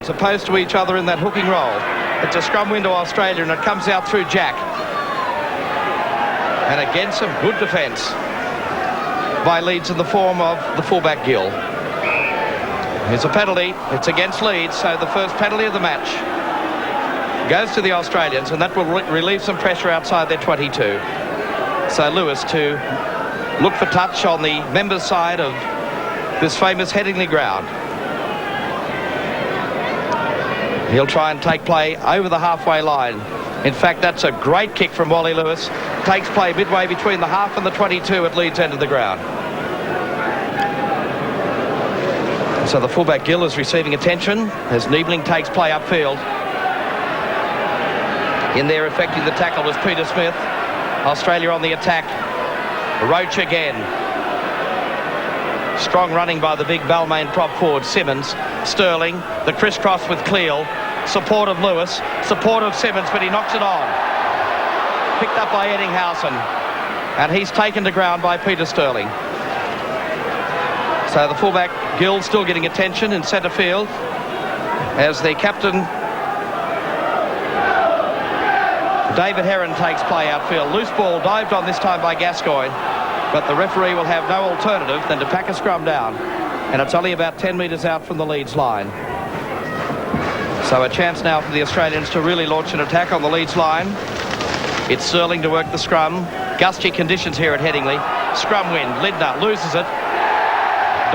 as opposed to each other in that hooking roll. It's a scrum win to Australia, and it comes out through Jack. And again, some good defence by Leeds in the form of the fullback Gill. Here's a penalty. It's against Leeds, so the first penalty of the match goes to the Australians, and that will relieve some pressure outside their 22. So Lewis to look for touch on the members' side of this famous Headingley ground. He'll try and take play over the halfway line. In fact, that's a great kick from Wally Lewis. Takes play midway between the half and the 22 at Leeds end of the ground. So the fullback Gill is receiving attention as Niebling takes play upfield. In there effecting the tackle was Peter Smith. Australia on the attack. Roach again. Strong running by the big Balmain prop forward Simmons. Sterling, the crisscross with Cleal. Support of Lewis, support of Simmons, but he knocks it on. Picked up by Eddinghausen, and he's taken to ground by Peter Sterling. So the fullback Gill still getting attention in centre field as the captain David Heron takes play outfield. Loose ball dived on this time by Gascoigne, but the referee will have no alternative than to pack a scrum down, and it's only about 10 metres out from the Leeds line. So a chance now for the Australians to really launch an attack on the Leeds line. It's Sterling to work the scrum. Gusty conditions here at Headingley. Scrum win. Lindner loses it.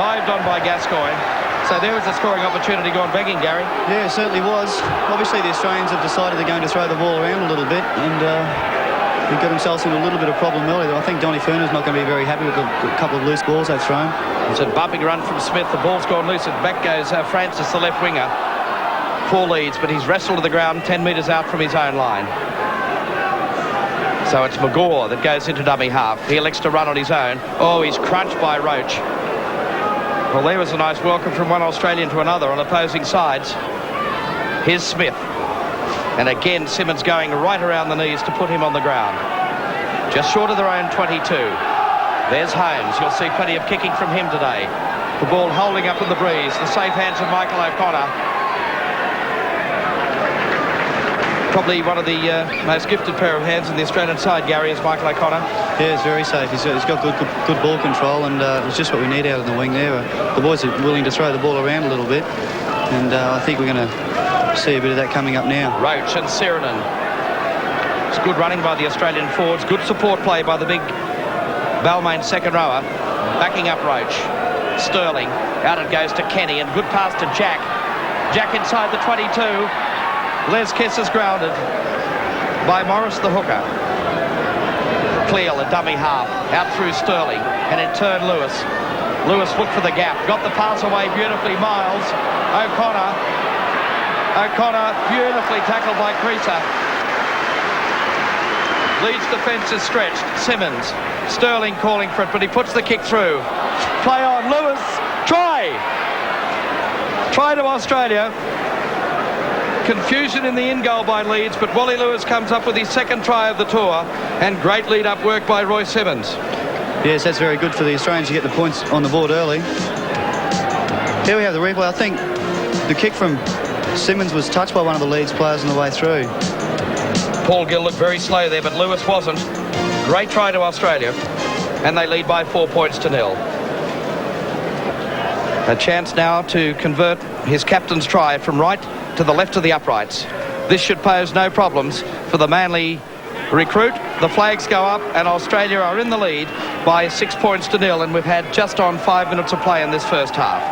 Dived on by Gascoigne. So there was a scoring opportunity gone begging, Gary. Yeah, it certainly was. Obviously the Australians have decided they're going to throw the ball around a little bit, and they've got themselves in a little bit of problem early. I think Donny Furner's not going to be very happy with the couple of loose balls they've thrown. It's a bumping run from Smith. The ball's gone loose, and back goes Francis, the left winger, for Leeds, but he's wrestled to the ground 10 metres out from his own line. So it's McGaw that goes into dummy half. He elects to run on his own. Oh, he's crunched by Roach. Well, there was a nice welcome from one Australian to another on opposing sides. Here's Smith. And again, Simmons going right around the knees to put him on the ground. Just short of their own 22. There's Holmes. You'll see plenty of kicking from him today. The ball holding up in the breeze. The safe hands of Michael O'Connor. Probably one of the most gifted pair of hands in the Australian side, Gary, is Michael O'Connor. Yeah, it's very safe. He's got good ball control, and it's just what we need out of the wing there. The boys are willing to throw the ball around a little bit, and I think we're going to see a bit of that coming up now. Roach and Sirenen. It's good running by the Australian forwards. Good support play by the big Balmain second rower. Backing up Roach. Sterling. Out it goes to Kenny, and good pass to Jack. Jack inside the 22. Les Kiss is grounded by Morris the hooker. Cleal, a dummy half, out through Sterling, and in turn Lewis. Lewis looked for the gap, got the pass away beautifully. Miles, O'Connor beautifully tackled by Creaser. Leeds defence is stretched. Simmons, Sterling calling for it, but he puts the kick through. Play on, Lewis, try to Australia. Confusion in the in-goal by Leeds, but Wally Lewis comes up with his second try of the tour, and great lead-up work by Roy Simmons. Yes, that's very good for the Australians to get the points on the board early. Here we have the replay. I think the kick from Simmons was touched by one of the Leeds players on the way through. Paul Gill looked very slow there, but Lewis wasn't. Great try to Australia, and they lead by 4 points to 0. A chance now to convert his captain's try from right to the left of the uprights. This should pose no problems for the Manly recruit. The flags go up, and Australia are in the lead by 6 points to 0, and we've had just on 5 minutes of play in this first half.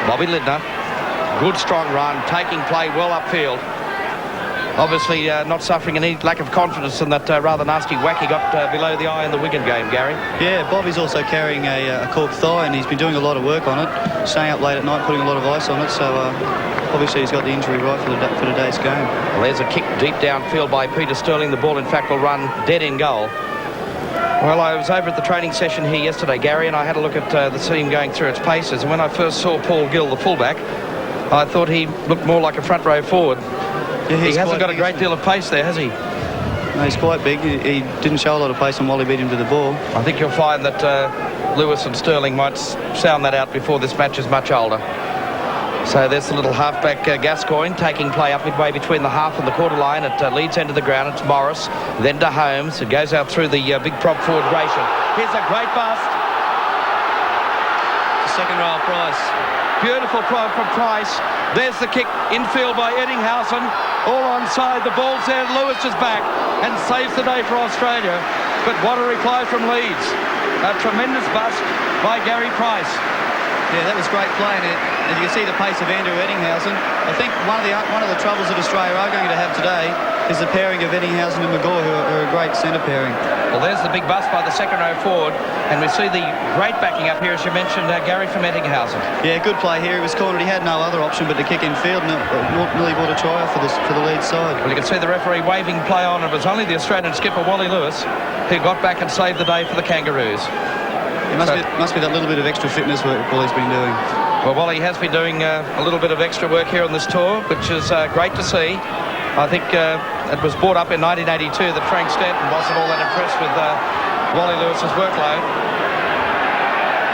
Bobby Lindner, good strong run, taking play well upfield. Obviously not suffering any lack of confidence in that rather nasty whack he got below the eye in the Wigan game, Gary. Yeah, Bobby's also carrying a cork thigh, and he's been doing a lot of work on it, staying up late at night, putting a lot of ice on it, so obviously he's got the injury right for today's game. Well, there's a kick deep downfield by Peter Sterling. The ball, in fact, will run dead in goal. Well, I was over at the training session here yesterday, Gary, and I had a look at the team going through its paces, and when I first saw Paul Gill, the fullback, I thought he looked more like a front row forward. Yeah, he hasn't got a great deal of pace there, has he? No, he's quite big. He didn't show a lot of pace on Wally beat him to the ball. I think you'll find that Lewis and Sterling might sound that out before this match is much older. So there's the little halfback Gascoigne taking play up midway between the half and the quarter line at Leeds end of the ground. It's Morris, then to Holmes. It goes out through the big prop forward Gratian. Here's a great bust. It's a second row of Price. Beautiful prop from Price. There's the kick infield by Eddinghausen. All onside. The ball's there. Lewis is back and saves the day for Australia. But what a reply from Leeds. A tremendous bust by Gary Price. Yeah, that was great play, and you can see the pace of Andrew Eddinghausen. I think one of the troubles that Australia are going to have today is the pairing of Eddinghausen and McGaw, who are a great centre pairing. Well, there's the big bust by the second row forward, and we see the great backing up here, as you mentioned, Gary from Eddinghausen. Yeah, good play here. He was cornered. He had no other option but to kick in field. Nearly brought a try off for the lead side. Well, you can see the referee waving play on. It was only the Australian skipper, Wally Lewis, who got back and saved the day for the Kangaroos. It must be that little bit of extra fitness work Wally's been doing. Well, Wally has been doing a little bit of extra work here on this tour, which is great to see. I think it was brought up in 1982 that Frank Stanton wasn't all that impressed with Wally Lewis's workload.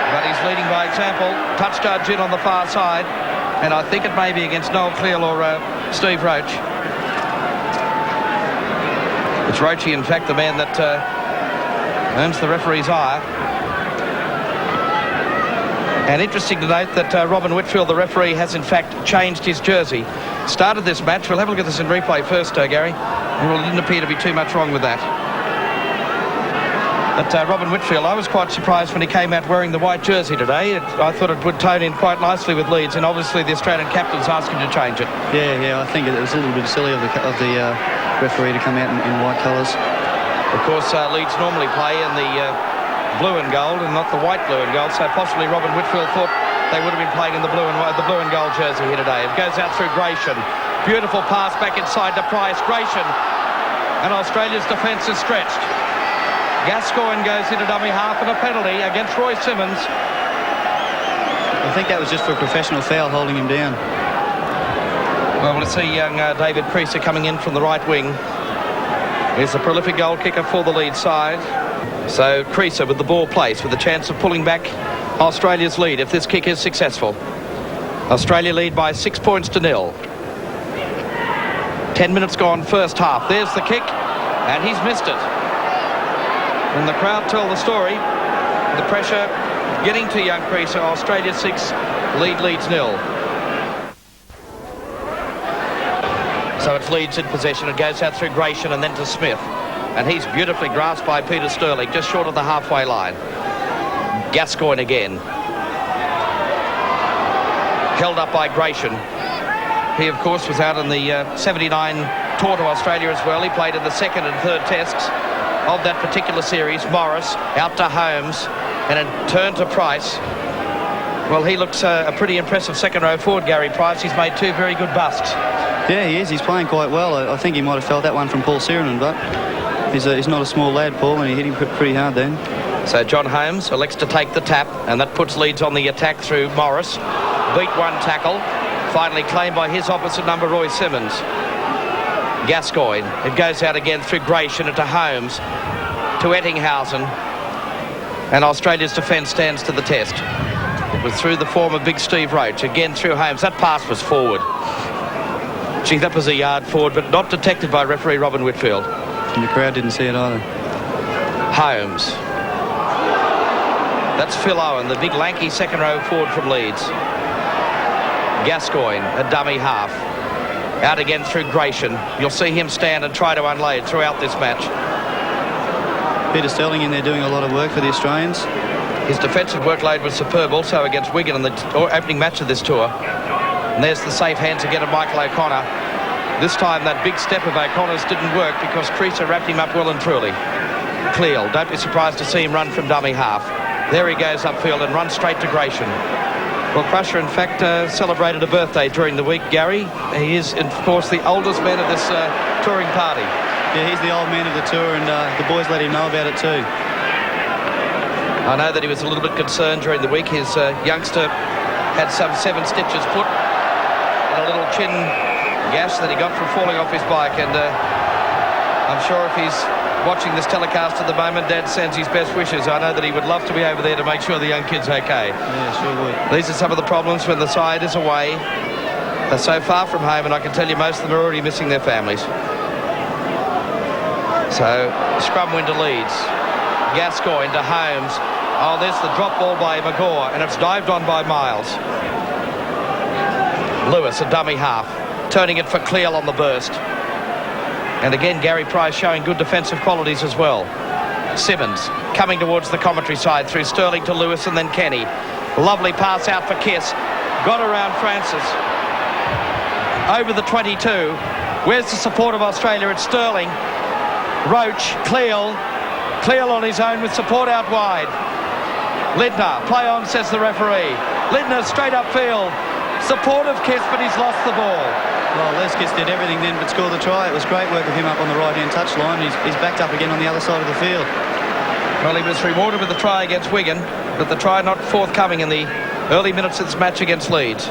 But he's leading by example. Touch judge in on the far side. And I think it may be against Noel Cleal or Steve Roach. It's Roachy, in fact, the man that earns the referee's ire. And interesting to note that Robin Whitfield, the referee, has in fact changed his jersey. Started this match. We'll have a look at this in replay first, Gary. Well, it didn't appear to be too much wrong with that. But Robin Whitfield, I was quite surprised when he came out wearing the white jersey today. I thought it would tone in quite nicely with Leeds, and obviously the Australian captain's asked him to change it. Yeah, I think it was a little bit silly of the referee to come out in white colours. Of course, Leeds normally play in the blue and gold and not the white, blue and gold, so possibly Robin Whitfield thought they would have been playing in the blue and gold jersey here today. It goes out through Gratian. Beautiful pass back inside to Price. Gratian, and Australia's defence is stretched. Gascoigne goes into dummy half and a penalty against Roy Simmons. I think that was just for a professional foul holding him down. Well, we'll see young David Creaser coming in from the right wing. He's a prolific goal kicker for the Leeds side. So Creaser with the ball placed with a chance of pulling back Australia's lead if this kick is successful. Australia lead by 6 points to 0. 10 minutes gone first half. There's the kick and he's missed it. And the crowd tell the story. The pressure getting to young Creaser. Australia 6, Leeds 0. So it's Leeds in possession. It goes out through Gratian and then to Smith. And he's beautifully grasped by Peter Sterling, just short of the halfway line. Gascoigne again. Held up by Gratian. He, of course, was out in the 79 tour to Australia as well. He played in the second and third tests of that particular series. Morris out to Holmes and a turn to Price. Well, he looks a pretty impressive second row forward, Gary Price. He's made 2 very good busts. Yeah, he is. He's playing quite well. I think he might have felt that one from Paul Sirenen, but he's not a small lad, Paul, and he hit him pretty hard then. So John Holmes elects to take the tap, and that puts Leeds on the attack through Morris. Beat one tackle. Finally claimed by his opposite number, Roy Simmons. Gascoigne. It goes out again through Gratian into Holmes, to Eddinghausen. And Australia's defence stands to the test. It was through the form of big Steve Roach. Again through Holmes. That pass was forward. Gee, that was a yard forward, but not detected by referee Robin Whitfield. And the crowd didn't see it either. Holmes. That's Phil Owen, the big lanky second row forward from Leeds. Gascoigne, a dummy half. Out again through Gratian. You'll see him stand and try to unload throughout this match. Peter Sterling in there doing a lot of work for the Australians. His defensive workload was superb also against Wigan in the opening match of this tour. And there's the safe hands again of Michael O'Connor. This time that big step of O'Connor's didn't work because Creaser wrapped him up well and truly. Cleal, don't be surprised to see him run from dummy half. There he goes upfield and runs straight to Gratian. Well, Crusher, in fact, celebrated a birthday during the week, Gary. He is, of course, the oldest man of this touring party. Yeah, he's the old man of the tour, and the boys let him know about it too. I know that he was a little bit concerned during the week. His youngster had some 7 stitches put and a little chin gash that he got from falling off his bike, and I'm sure if he's watching this telecast at the moment, Dad sends his best wishes. I know that he would love to be over there to make sure the young kid's okay. Yeah, sure would. These are some of the problems when the side is away. They're so far from home, and I can tell you most of them are already missing their families. So, scrum win to Leeds. Gascoigne to Holmes. Oh, there's the drop ball by McGaw, and it's dived on by Miles. Lewis, a dummy half, turning it for Cleal on the burst. And again, Gary Price showing good defensive qualities as well. Simmons coming towards the commentary side through Sterling to Lewis and then Kenny. Lovely pass out for Kiss. Got around Francis. Over the 22. Where's the support of Australia? It's Sterling. Roach, Cleal on his own with support out wide. Lindner, play on, says the referee. Lindner straight upfield. Support of Kiss, but he's lost the ball. Well, Les Kiss did everything then but score the try. It was great work of him up on the right-hand touchline. He's backed up again on the other side of the field. Well, he was rewarded with the try against Wigan, but the try not forthcoming in the early minutes of this match against Leeds.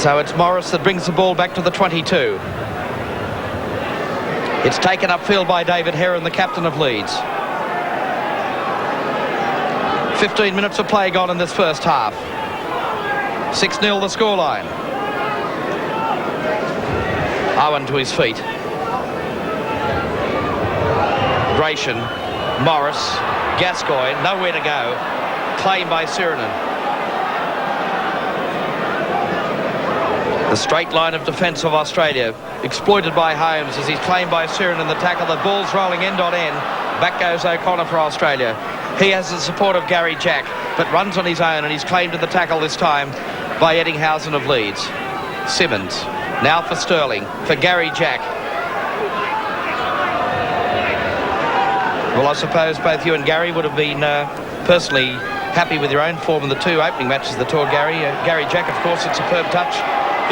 So it's Morris that brings the ball back to the 22. It's taken upfield by David Heron, the captain of Leeds. 15 minutes of play gone in this first half. 6-0 the scoreline. Owen to his feet. Gratian, Morris, Gascoigne, nowhere to go. Claimed by Sirinen. The straight line of defence of Australia exploited by Holmes as he's claimed by Sirinen. The tackle, the ball's rolling end on end. Back goes O'Connor for Australia. He has the support of Gary Jack, but runs on his own, and he's claimed to the tackle this time by Eddinghausen of Leeds. Simmons, now for Sterling, for Gary Jack. Well, I suppose both you and Gary would have been personally happy with your own form in the two opening matches that toured Gary. Gary Jack, of course, a superb touch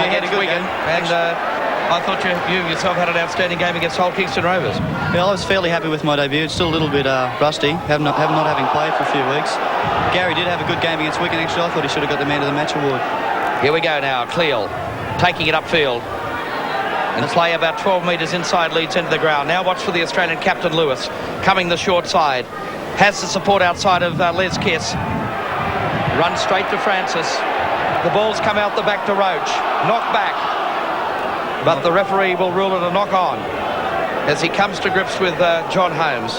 against Wigan. And I thought you yourself had an outstanding game against Hull Kingston Rovers. Yeah, I was fairly happy with my debut. It's still a little bit rusty, not having played for a few weeks. Gary did have a good game against Wigan, actually. I thought he should have got the Man of the Match award. Here we go now. Cleal taking it upfield. And play about 12 metres inside Leeds into the ground. Now watch for the Australian captain Lewis coming the short side. Has the support outside of Les Kiss. Runs straight to Francis. The ball's come out the back to Roach. Knock back. But the referee will rule it a knock on as he comes to grips with John Holmes.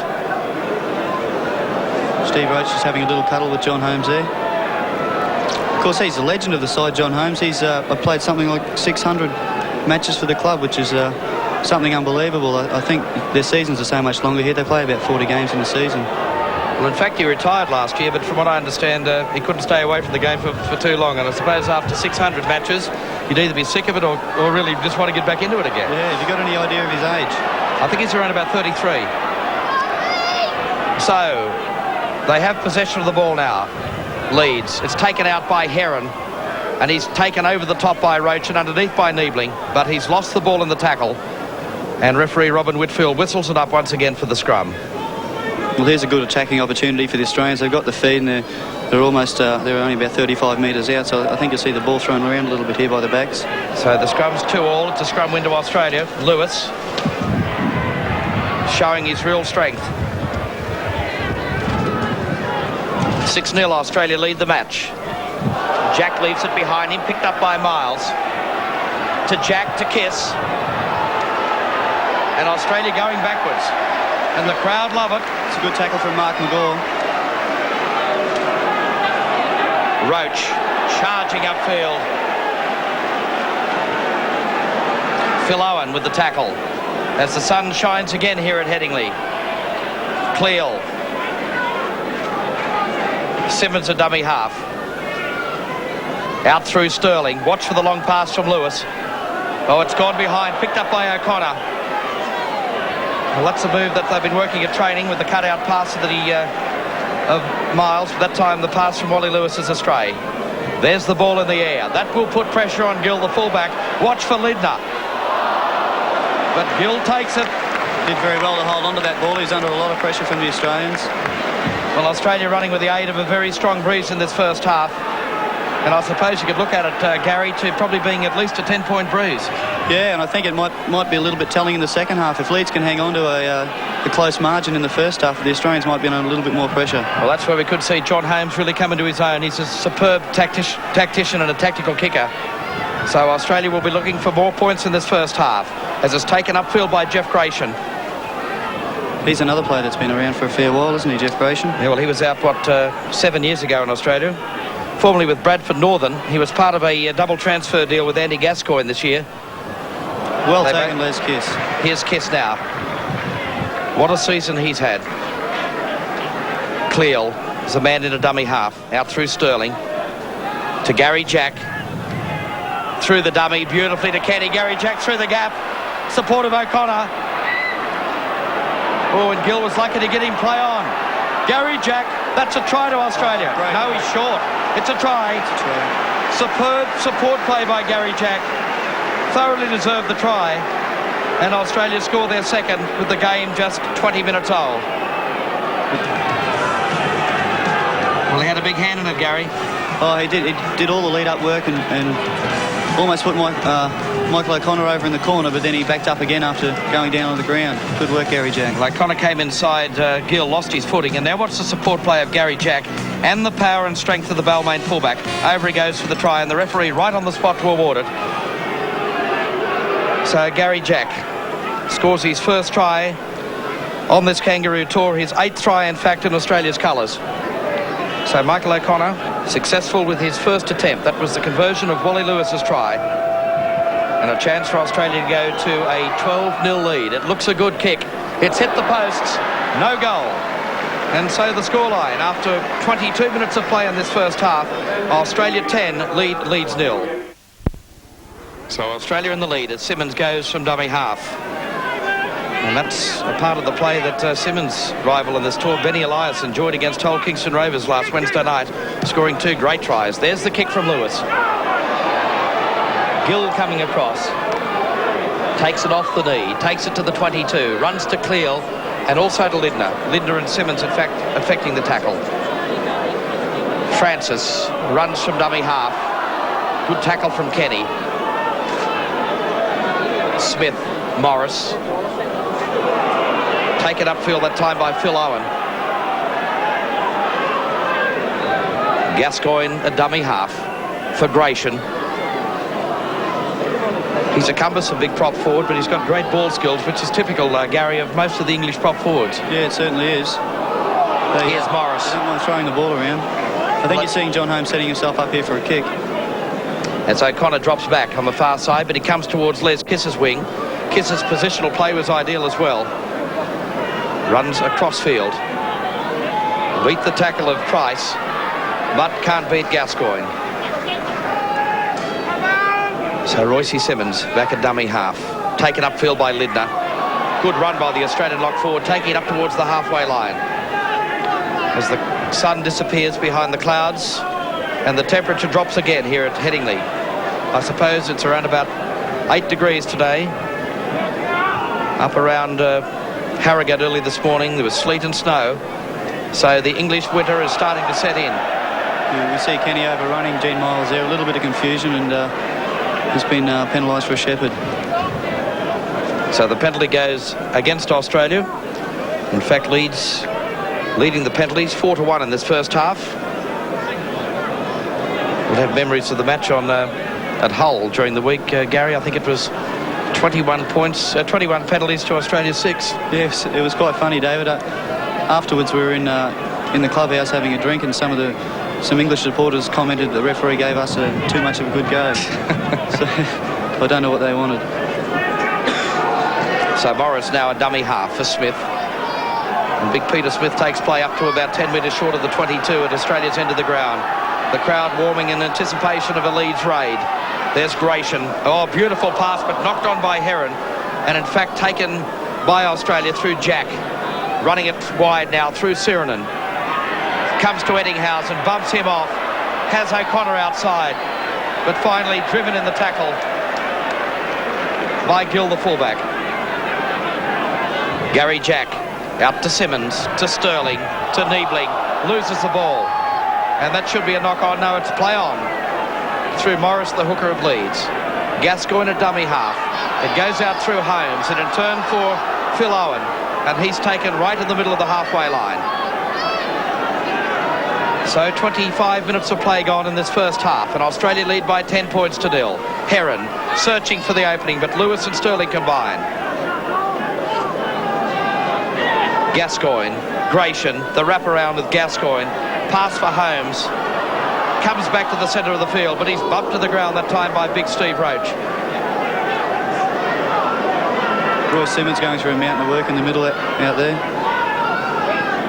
Steve Roach is having a little cuddle with John Holmes there. Of course, he's a legend of the side, John Holmes. He's played something like 600 matches for the club, which is something unbelievable. I think their seasons are so much longer here. They play about 40 games in a season. Well, in fact, he retired last year, but from what I understand, he couldn't stay away from the game for too long. And I suppose after 600 matches, you'd either be sick of it or really just want to get back into it again. Yeah, have you got any idea of his age? I think he's around about 33. So, they have possession of the ball now. Leeds. It's taken out by Heron. And he's taken over the top by Roach and underneath by Niebling. But he's lost the ball in the tackle. And referee Robin Whitfield whistles it up once again for the scrum. Well, here's a good attacking opportunity for the Australians. They've got the feed and they're almost, they're only about 35 metres out. So I think you'll see the ball thrown around a little bit here by the backs. So the scrum's 2-2. It's a scrum win to Australia. Lewis showing his real strength. 6-0 Australia lead the match. Jack leaves it behind him, picked up by Miles. To Jack, to Kiss. And Australia going backwards. And the crowd love it. It's a good tackle from Mark McGaw. Roach charging upfield. Phil Owen with the tackle. As the sun shines again here at Headingley. Cleal. Simmons a dummy half. Out through Sterling. Watch for the long pass from Lewis. Oh, it's gone behind. Picked up by O'Connor. Well, that's a move that they've been working at training with the cutout pass of Miles. That time the pass from Wally Lewis is astray. There's the ball in the air. That will put pressure on Gill, the fullback. Watch for Lindner. But Gill takes it. Did very well to hold on to that ball. He's under a lot of pressure from the Australians. Well, Australia running with the aid of a very strong breeze in this first half. And I suppose you could look at it, Gary, to probably being at least a 10-point breeze. Yeah, and I think it might be a little bit telling in the second half. If Leeds can hang on to a close margin in the first half, the Australians might be under a little bit more pressure. Well, that's where we could see John Holmes really come into his own. He's a superb tactician and a tactical kicker. So Australia will be looking for more points in this first half, as it's taken upfield by Jeff Gratian. He's another player that's been around for a fair while, isn't he, Jeff Gratian? Yeah, well, he was out, 7 years ago in Australia. Formerly with Bradford Northern. He was part of a double transfer deal with Andy Gascoigne this year. Well taken, Les Kiss. Here's Kiss now. What a season he's had. Cleal is a man in a dummy half. Out through Sterling. To Gary Jack. Through the dummy, beautifully to Kenny. Gary Jack through the gap. Support of O'Connor. Oh, and Gill was lucky to get him play on. Gary Jack, that's a try to Australia. Right. No, he's short. It's a try. It's a try. Superb support play by Gary Jack. Thoroughly deserved the try. And Australia score their second with the game just 20 minutes old. Well, he had a big hand in it, Gary. Oh, he did. He did all the lead-up work and almost put Michael O'Connor over in the corner, but then he backed up again after going down on the ground. Good work, Gary Jack. Well, O'Connor came inside, Gill lost his footing, and now watch the support play of Gary Jack and the power and strength of the Balmain fullback. Over he goes for the try, and the referee right on the spot to award it. So Gary Jack scores his first try on this Kangaroo tour, his 8th try, in fact, in Australia's colours. So Michael O'Connor successful with his first attempt. That was the conversion of Wally Lewis's try. And a chance for Australia to go to a 12-0 lead. It looks a good kick. It's hit the posts. No goal. And so the scoreline, after 22 minutes of play in this first half, Australia 10, Leeds 0. So Australia in the lead as Simmons goes from dummy half. And that's a part of the play that Simmons' rival in this tour, Benny Elias, enjoyed against Hull Kingston Rovers last Wednesday night, scoring 2 great tries. There's the kick from Lewis. Gill coming across. Takes it off the knee, takes it to the 22, runs to Cleal and also to Lindner. Lindner and Simmons, in fact, affecting the tackle. Francis runs from dummy half. Good tackle from Kenny. Smith, Morris. Taken upfield that time by Phil Owen. Gascoigne, a dummy half for Gratian. He's a cumbersome big prop forward, but he's got great ball skills, which is typical, Gary, of most of the English prop forwards. Yeah, it certainly is. Here's Morris. They don't mind throwing the ball around. I think you're seeing John Holmes setting himself up here for a kick. As O'Connor drops back on the far side, but he comes towards Les Kiss's wing. Kiss's positional play was ideal as well. Runs across field. Beat the tackle of Price, but can't beat Gascoigne. So Royce Simmons back at dummy half. Taken upfield by Lindner. Good run by the Australian lock forward, taking it up towards the halfway line. As the sun disappears behind the clouds and the temperature drops again here at Headingley. I suppose it's around about 8 degrees today. Up around Harrogate early this morning, there was sleet and snow. So the English winter is starting to set in. Yeah, we see Kenny overrunning Gene Miles there. A little bit of confusion, and has been penalised for a shepherd. So the penalty goes against Australia. In fact, Leeds leading the penalties 4-1 in this first half. We'll have memories of the match on at Hull during the week, Gary. I think it was 21 penalties to Australia's 6. Yes, it was quite funny, David. Afterwards, we were in the clubhouse having a drink, and some English supporters commented the referee gave us too much of a good go. So I don't know what they wanted. So Morris now a dummy half for Smith. And Big Peter Smith takes play up to about 10 metres short of the 22 at Australia's end of the ground. The crowd warming in anticipation of a Leeds raid. There's Gratian. Oh, beautiful pass, but knocked on by Heron. And in fact taken by Australia through Jack. Running it wide now through Sirenen. Comes to Eddinghausen, bumps him off. Has O'Connor outside. But finally driven in the tackle by Gill, the fullback. Gary Jack out to Simmons, to Sterling, to Niebling. Loses the ball. And that should be a knock on. No, it's play on. through Morris, the hooker of Leeds. Gascoigne a dummy half. It goes out through Holmes and in turn for Phil Owen, and he's taken right in the middle of the halfway line. So 25 minutes of play gone in this first half, and Australia lead by 10 points to 0. Heron searching for the opening, but Lewis and Sterling combine. Gascoigne, Gratian, the wraparound with Gascoigne, pass for Holmes, comes back to the centre of the field, but he's bumped to the ground that time by big Steve Roach. Roy Simmons going through a mountain of work in the middle out there.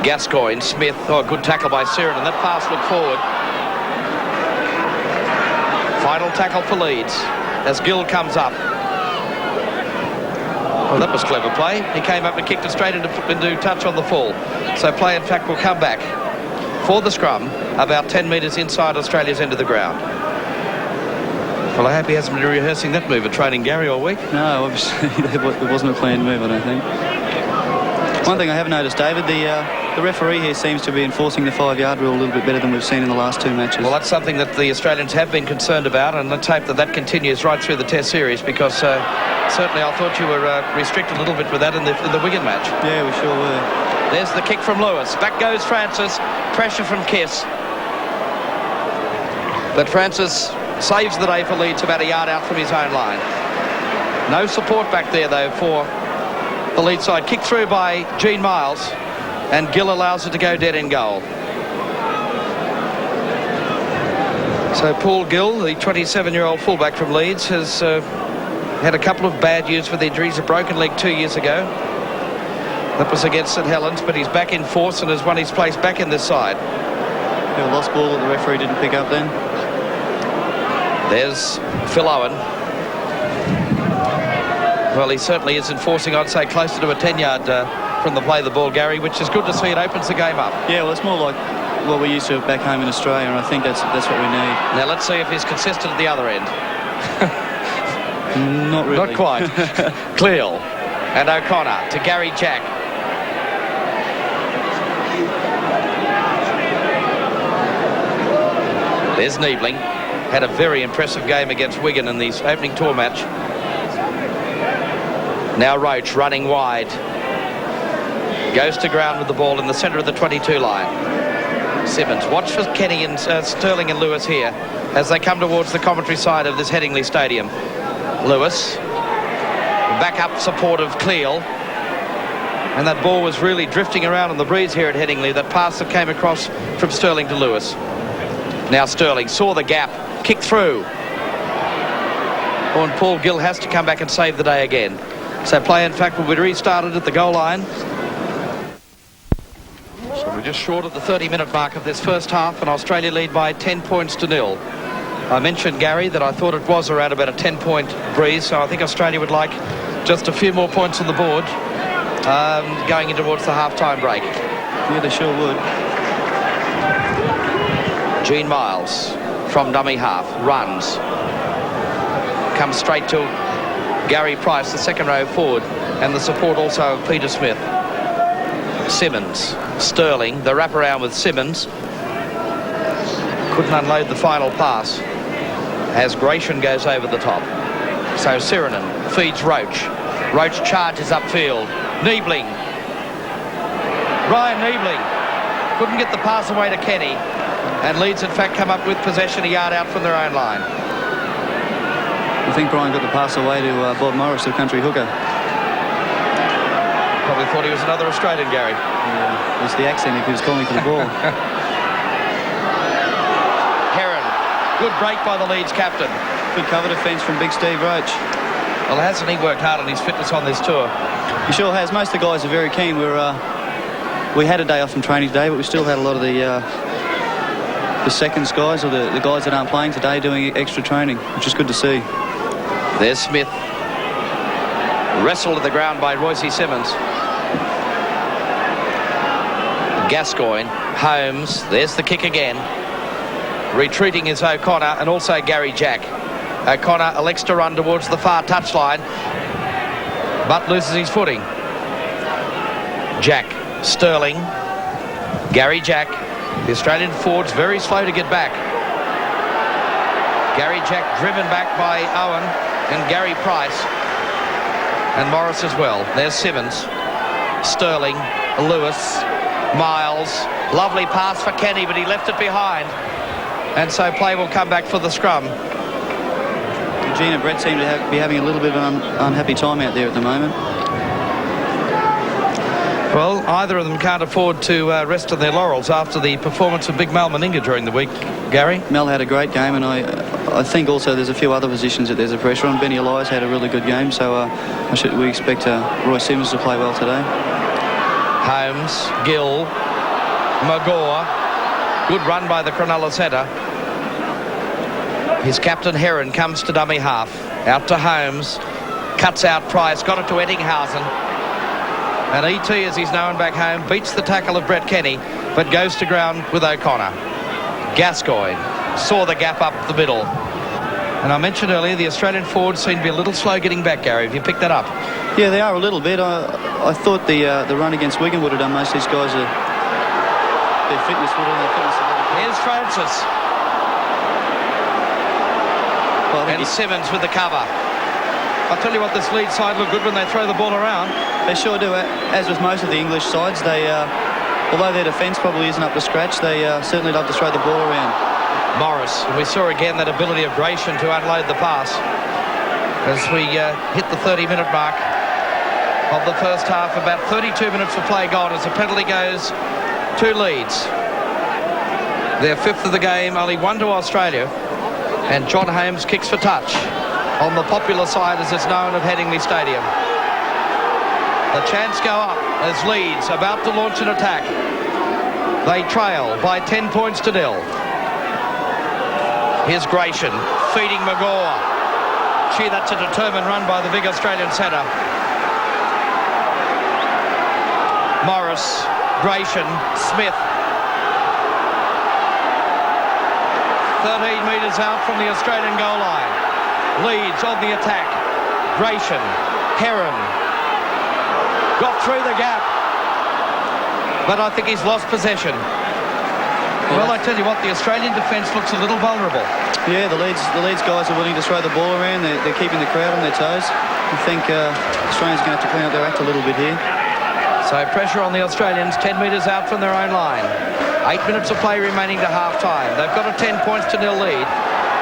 Gascoigne, Smith, good tackle by Siren, and that pass looked forward. Final tackle for Leeds as Gill comes up. Well, that was clever play. He came up and kicked it straight into touch on the full. So play, in fact, will come back for the scrum about 10 metres inside Australia's end of the ground. Well, I hope he hasn't been rehearsing that move at training, Gary, all week. No, obviously it wasn't a planned move, I don't think. One thing I have noticed, David, the referee here seems to be enforcing the 5-yard rule a little bit better than we've seen in the last 2 matches. Well, that's something that the Australians have been concerned about, and let's hope that continues right through the Test series, because certainly I thought you were restricted a little bit with that in the Wigan match. Yeah, we sure were. There's the kick from Lewis. Back goes Francis. Pressure from Kiss. But Francis saves the day for Leeds about a yard out from his own line. No support back there, though, for the Leeds side. Kick through by Gene Miles, and Gill allows it to go dead in goal. So Paul Gill, the 27-year-old fullback from Leeds, has had a couple of bad years with injuries, a broken leg 2 years ago. That was against St Helens, but he's back in force and has won his place back in this side. Yeah, lost ball that the referee didn't pick up then. There's Phil Owen. Well, he certainly is enforcing, I'd say, closer to a 10-yard from the play of the ball, Gary, which is good to see. It opens the game up. Yeah, well, it's more like what we used to back home in Australia, and I think that's what we need. Now, let's see if he's consistent at the other end. Not really. Not quite. Cleal and O'Connor to Gary Jack. There's Niebling. Had a very impressive game against Wigan in the opening tour match. Now Roach running wide. Goes to ground with the ball in the centre of the 22 line. Simmons. Watch for Kenny and Sterling and Lewis here as they come towards the commentary side of this Headingley Stadium. Lewis. Back up support of Cleal. And that ball was really drifting around in the breeze here at Headingley. That pass that came across from Sterling to Lewis. Now Sterling saw the gap. Kick through. And Paul Gill has to come back and save the day again. So play, in fact, will be restarted at the goal line. So we're just short of the 30-minute mark of this first half, and Australia lead by 10 points to 0. I mentioned, Gary, that I thought it was around about a 10-point breeze, so I think Australia would like just a few more points on the board going in towards the half-time break. Yeah, they sure would. Gene Miles from dummy half, runs. Comes straight to Gary Price, the second row forward, and the support also of Peter Smith. Simmons, Sterling, the wraparound with Simmons. Couldn't unload the final pass as Gratian goes over the top. So Sirinen feeds Roach. Roach charges upfield. Niebling. Ryan Niebling couldn't get the pass away to Kenny. And Leeds, in fact, come up with possession a yard out from their own line. I think Brian got the pass away to Bob Morris, the country hooker. Probably thought he was another Australian, Gary. Yeah, it's the accent if he was calling for the ball. Heron. Good break by the Leeds captain. Good cover defence from big Steve Roach. Well, hasn't he worked hard on his fitness on this tour? He sure has. Most of the guys are very keen. We had a day off from training today, but we still had a lot of the seconds guys, or the guys that aren't playing today, doing extra training, which is good to see. There's Smith. Wrestled to the ground by Royce Simmons. Gascoigne. Holmes. There's the kick again. Retreating is O'Connor and also Gary Jack. O'Connor elects to run towards the far touchline, but loses his footing. Jack. Sterling. Gary Jack. The Australian forward's very slow to get back. Gary Jack driven back by Owen and Gary Price. And Morris as well. There's Simmons. Sterling. Lewis. Miles. Lovely pass for Kenny, but he left it behind. And so play will come back for the scrum. Eugene and Brett seem to be having a little bit of an unhappy time out there at the moment. Well, either of them can't afford to rest on their laurels after the performance of Big Mal Meninga during the week, Gary. Mel had a great game, and I think also there's a few other positions that there's a pressure on. Benny Elias had a really good game, so we expect Roy Simmons to play well today. Holmes, Gill, Magore. Good run by the Cronulla centre. His captain Heron comes to dummy half. Out to Holmes. Cuts out Price. Got it to Eddinghausen. And E.T., as he's known back home, beats the tackle of Brett Kenny, but goes to ground with O'Connor. Gascoigne saw the gap up the middle. And I mentioned earlier, the Australian forwards seem to be a little slow getting back, Gary. Have you picked that up? Yeah, they are a little bit. I thought the run against Wigan would have done most of these guys their fitness would have done. Here's Francis. Well, and Simmons with the cover. I'll tell you what, this Leeds side look good when they throw the ball around. They sure do. As with most of the English sides, they, although their defence probably isn't up to scratch, they certainly love to throw the ball around. Morris, and we saw again that ability of Gratian to unload the pass as we hit the 30-minute mark of the first half. About 32 minutes of play gone as the penalty goes to Leeds. Their fifth of the game, only one to Australia, and John Holmes kicks for touch on the popular side, as it's known, of Headingley Stadium. The chants go up as Leeds about to launch an attack. They trail by 10 points to 0. Here's Gratian feeding Magore. Gee, that's a determined run by the big Australian centre. Morris, Gratian, Smith. 13 metres out from the Australian goal line. Leeds on the attack. Gratian, Heron. Got through the gap. But I think he's lost possession. Well, I tell you what, the Australian defence looks a little vulnerable. Yeah, the Leeds guys are willing to throw the ball around. They're keeping the crowd on their toes. I think Australians are going to have to clean up their act a little bit here. So pressure on the Australians, 10 metres out from their own line. 8 minutes of play remaining to half-time. They've got a 10 points to 0 lead.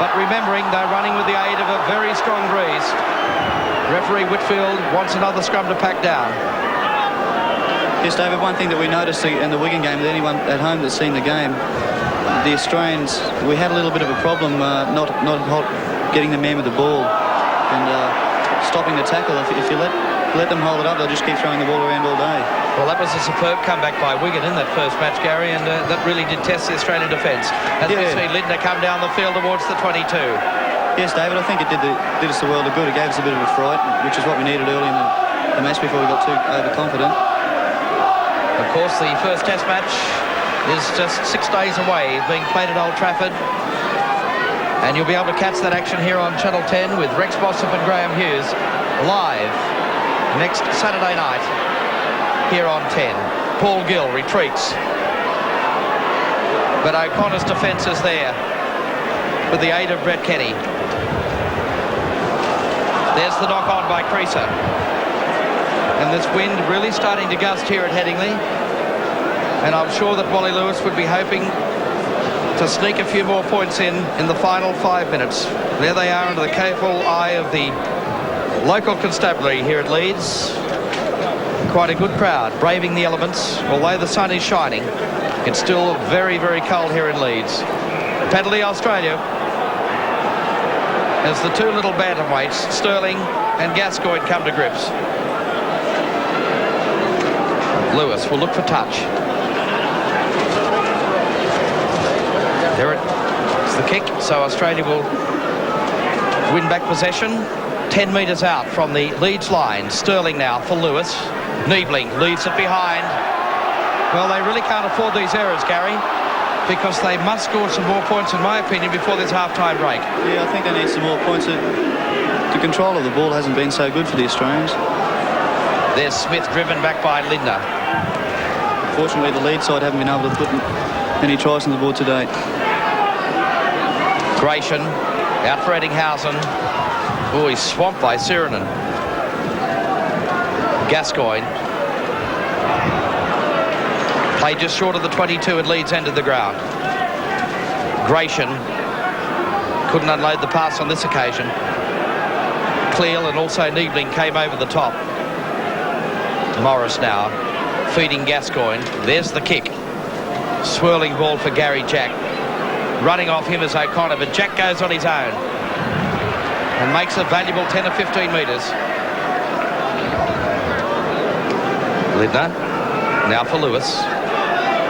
But remembering they're running with the aid of a very strong breeze. Referee Whitfield wants another scrum to pack down. Yes, David, one thing that we noticed in the Wigan game, with anyone at home that's seen the game, the Australians, we had a little bit of a problem not getting the man with the ball and stopping the tackle. If you let them hold it up, they'll just keep throwing the ball around all day. Well, that was a superb comeback by Wigan in that first match, Gary, and that really did test the Australian defence. As we see Lindner come down the field towards the 22. Yes, David, I think it did us the world of good. It gave us a bit of a fright, which is what we needed early in the match before we got too overconfident. Of course, the first Test match is just 6 days away, being played at Old Trafford. And you'll be able to catch that action here on Channel 10 with Rex Bossop and Graham Hughes live next Saturday night here on 10. Paul Gill retreats. But O'Connor's defence is there with the aid of Brett Kenny. There's the knock on by Creaser. And this wind really starting to gust here at Headingley. And I'm sure that Wally Lewis would be hoping to sneak a few more points in the final 5 minutes. There they are under the careful eye of the local constabulary here at Leeds. Quite a good crowd, braving the elements. Although the sun is shining, it's still very, very cold here in Leeds. Penalty Australia, as the two little bantamweights, Sterling and Gascoigne, come to grips. Lewis will look for touch. There it's the kick, so Australia will win back possession. 10 metres out from the Leeds line. Sterling now for Lewis. Niebling leaves it behind. Well, they really can't afford these errors, Gary, because they must score some more points, in my opinion, before this half-time break. Yeah, I think they need some more points. The control of the ball hasn't been so good for the Australians. There's Smith driven back by Lindner. Fortunately, the Leeds side haven't been able to put any tries on the board today. Gratian Out for Eddinghausen. Oh, he's swamped by Sirinen. Gascoigne. Played just short of the 22 at Leeds end of the ground. Gratian couldn't unload the pass on this occasion. Cleal and also Niebling came over the top. Morris now feeding Gascoigne. There's the kick. Swirling ball for Gary Jack. Running off him is O'Connor, but Jack goes on his own and makes a valuable 10 or 15 metres. Lidner now for Lewis.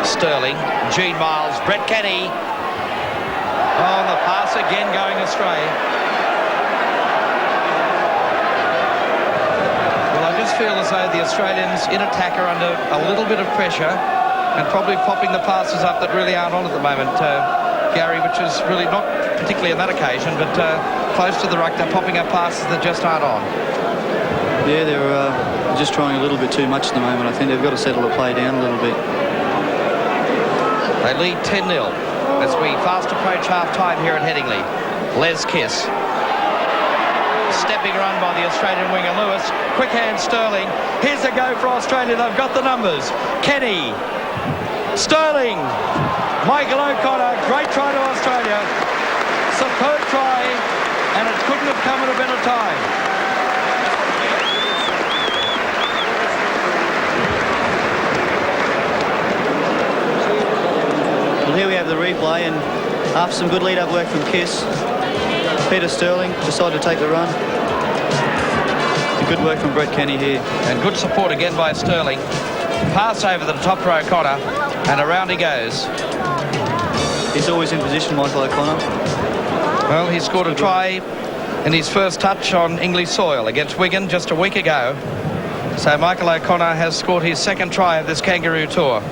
Sterling, Gene Miles, Brett Kenny. Oh, and the pass again going astray. Well, I just feel as though the Australians in attack are under a little bit of pressure and probably popping the passes up that really aren't on at the moment, Gary, which is really not particularly on that occasion, but close to the ruck, they're popping up passes that just aren't on. Yeah, they're just trying a little bit too much at the moment. I think they've got to settle the play down a little bit. They lead 10-0 as we fast approach half-time here at Headingley. Les Kiss. Stepping run by the Australian winger Lewis. Quick hand Sterling. Here's a go for Australia. They've got the numbers. Kenny. Sterling. Michael O'Connor. Great try to Australia. Superb try, and it couldn't have come at a better time. Well, here we have the replay, and after some good lead-up work from Kiss, Peter Sterling decided to take the run. Good work from Brett Kenny here. And good support again by Sterling. Pass over the top for O'Connor, and around he goes. He's always in position, Michael O'Connor. Well, he scored a try in his first touch on English soil against Wigan just a week ago. So Michael O'Connor has scored his second try of this Kangaroo Tour.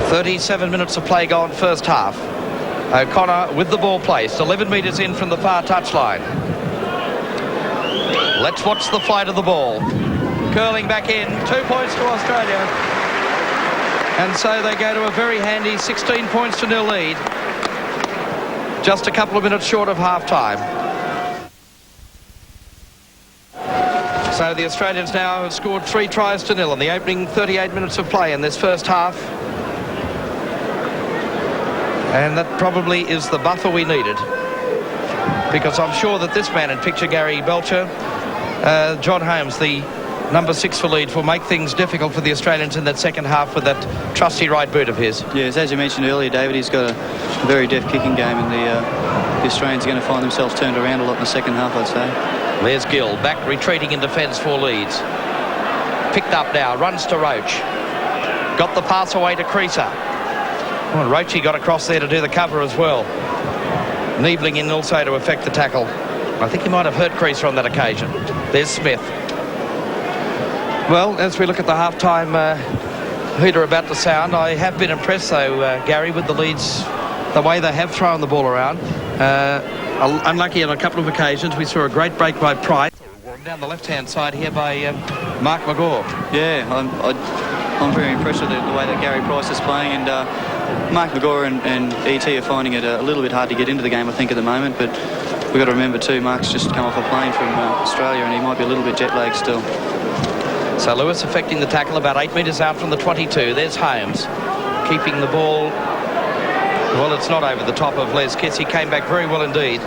"37 minutes of play gone first half. O'Connor with the ball placed, 11 metres in from the far touchline. Let's watch the flight of the ball. Curling back in, 2 points to Australia. And so they go to a very handy 16 points to nil lead. Just a couple of minutes short of half-time. So the Australians now have scored 3 tries to nil in the opening 38 minutes of play in this first half. And that probably is the buffer we needed. Because I'm sure that this man in picture, Gary Belcher, John Holmes, the number 6 for Leeds, will make things difficult for the Australians in that second half with that trusty right boot of his. Yes, as you mentioned earlier, David, he's got a very deft kicking game, and the Australians are going to find themselves turned around a lot in the second half, I'd say. There's Gill, back retreating in defence for Leeds. Picked up now, runs to Roach. Got the pass away to Creaser. Oh, and Roachy got across there to do the cover as well. Niebling in also to effect the tackle. I think he might have hurt Creaser on that occasion. There's Smith. Well, as we look at the half-time hooter about to sound, I have been impressed, though, Gary, with the Leeds, the way they have thrown the ball around. Unlucky on a couple of occasions. We saw a great break by Price. Down the left-hand side here by Mark McGaw. Yeah, I'm very impressed with the way that Gary Price is playing, and Mark McGaw and E.T. are finding it a little bit hard to get into the game, I think, at the moment, but we've got to remember too, Mark's just come off a plane from Australia, and he might be a little bit jet-lagged still. So Lewis effecting the tackle about 8 metres out from the 22. There's Holmes keeping the ball. Well, it's not over the top of Les Kiss. He came back very well indeed.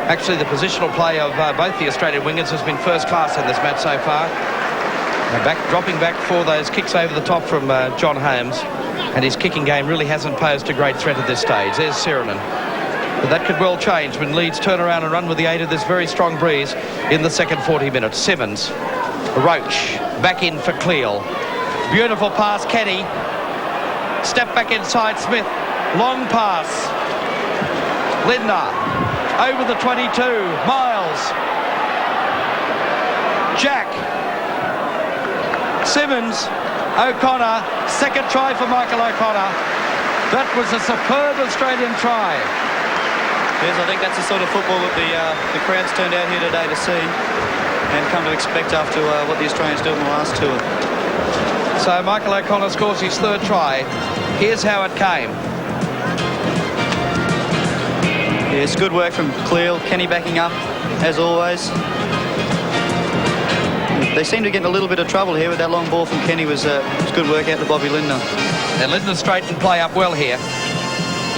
Actually, the positional play of both the Australian wingers has been first class in this match so far. Dropping back for those kicks over the top from John Holmes. And his kicking game really hasn't posed a great threat at this stage. There's Sirinen. But that could well change when Leeds turn around and run with the aid of this very strong breeze in the second 40 minutes. Simmons. Roach. Back in for Cleal. Beautiful pass, Kenny. Step back inside, Smith. Long pass. Lindner. Over the 22. Miles. Jack. Simmons. O'Connor. Second try for Michael O'Connor. That was a superb Australian try. Yes, I think that's the sort of football that the crowd's turned out here today to see and come to expect after what the Australians do in the last tour. So Michael O'Connor scores his third try. Here's how it came. Yeah, it's good work from Cleel. Kenny backing up, as always. They seem to get in a little bit of trouble here with that long ball from Kenny. Was good work out to Bobby Lindner. And Lindner straightened play up well here.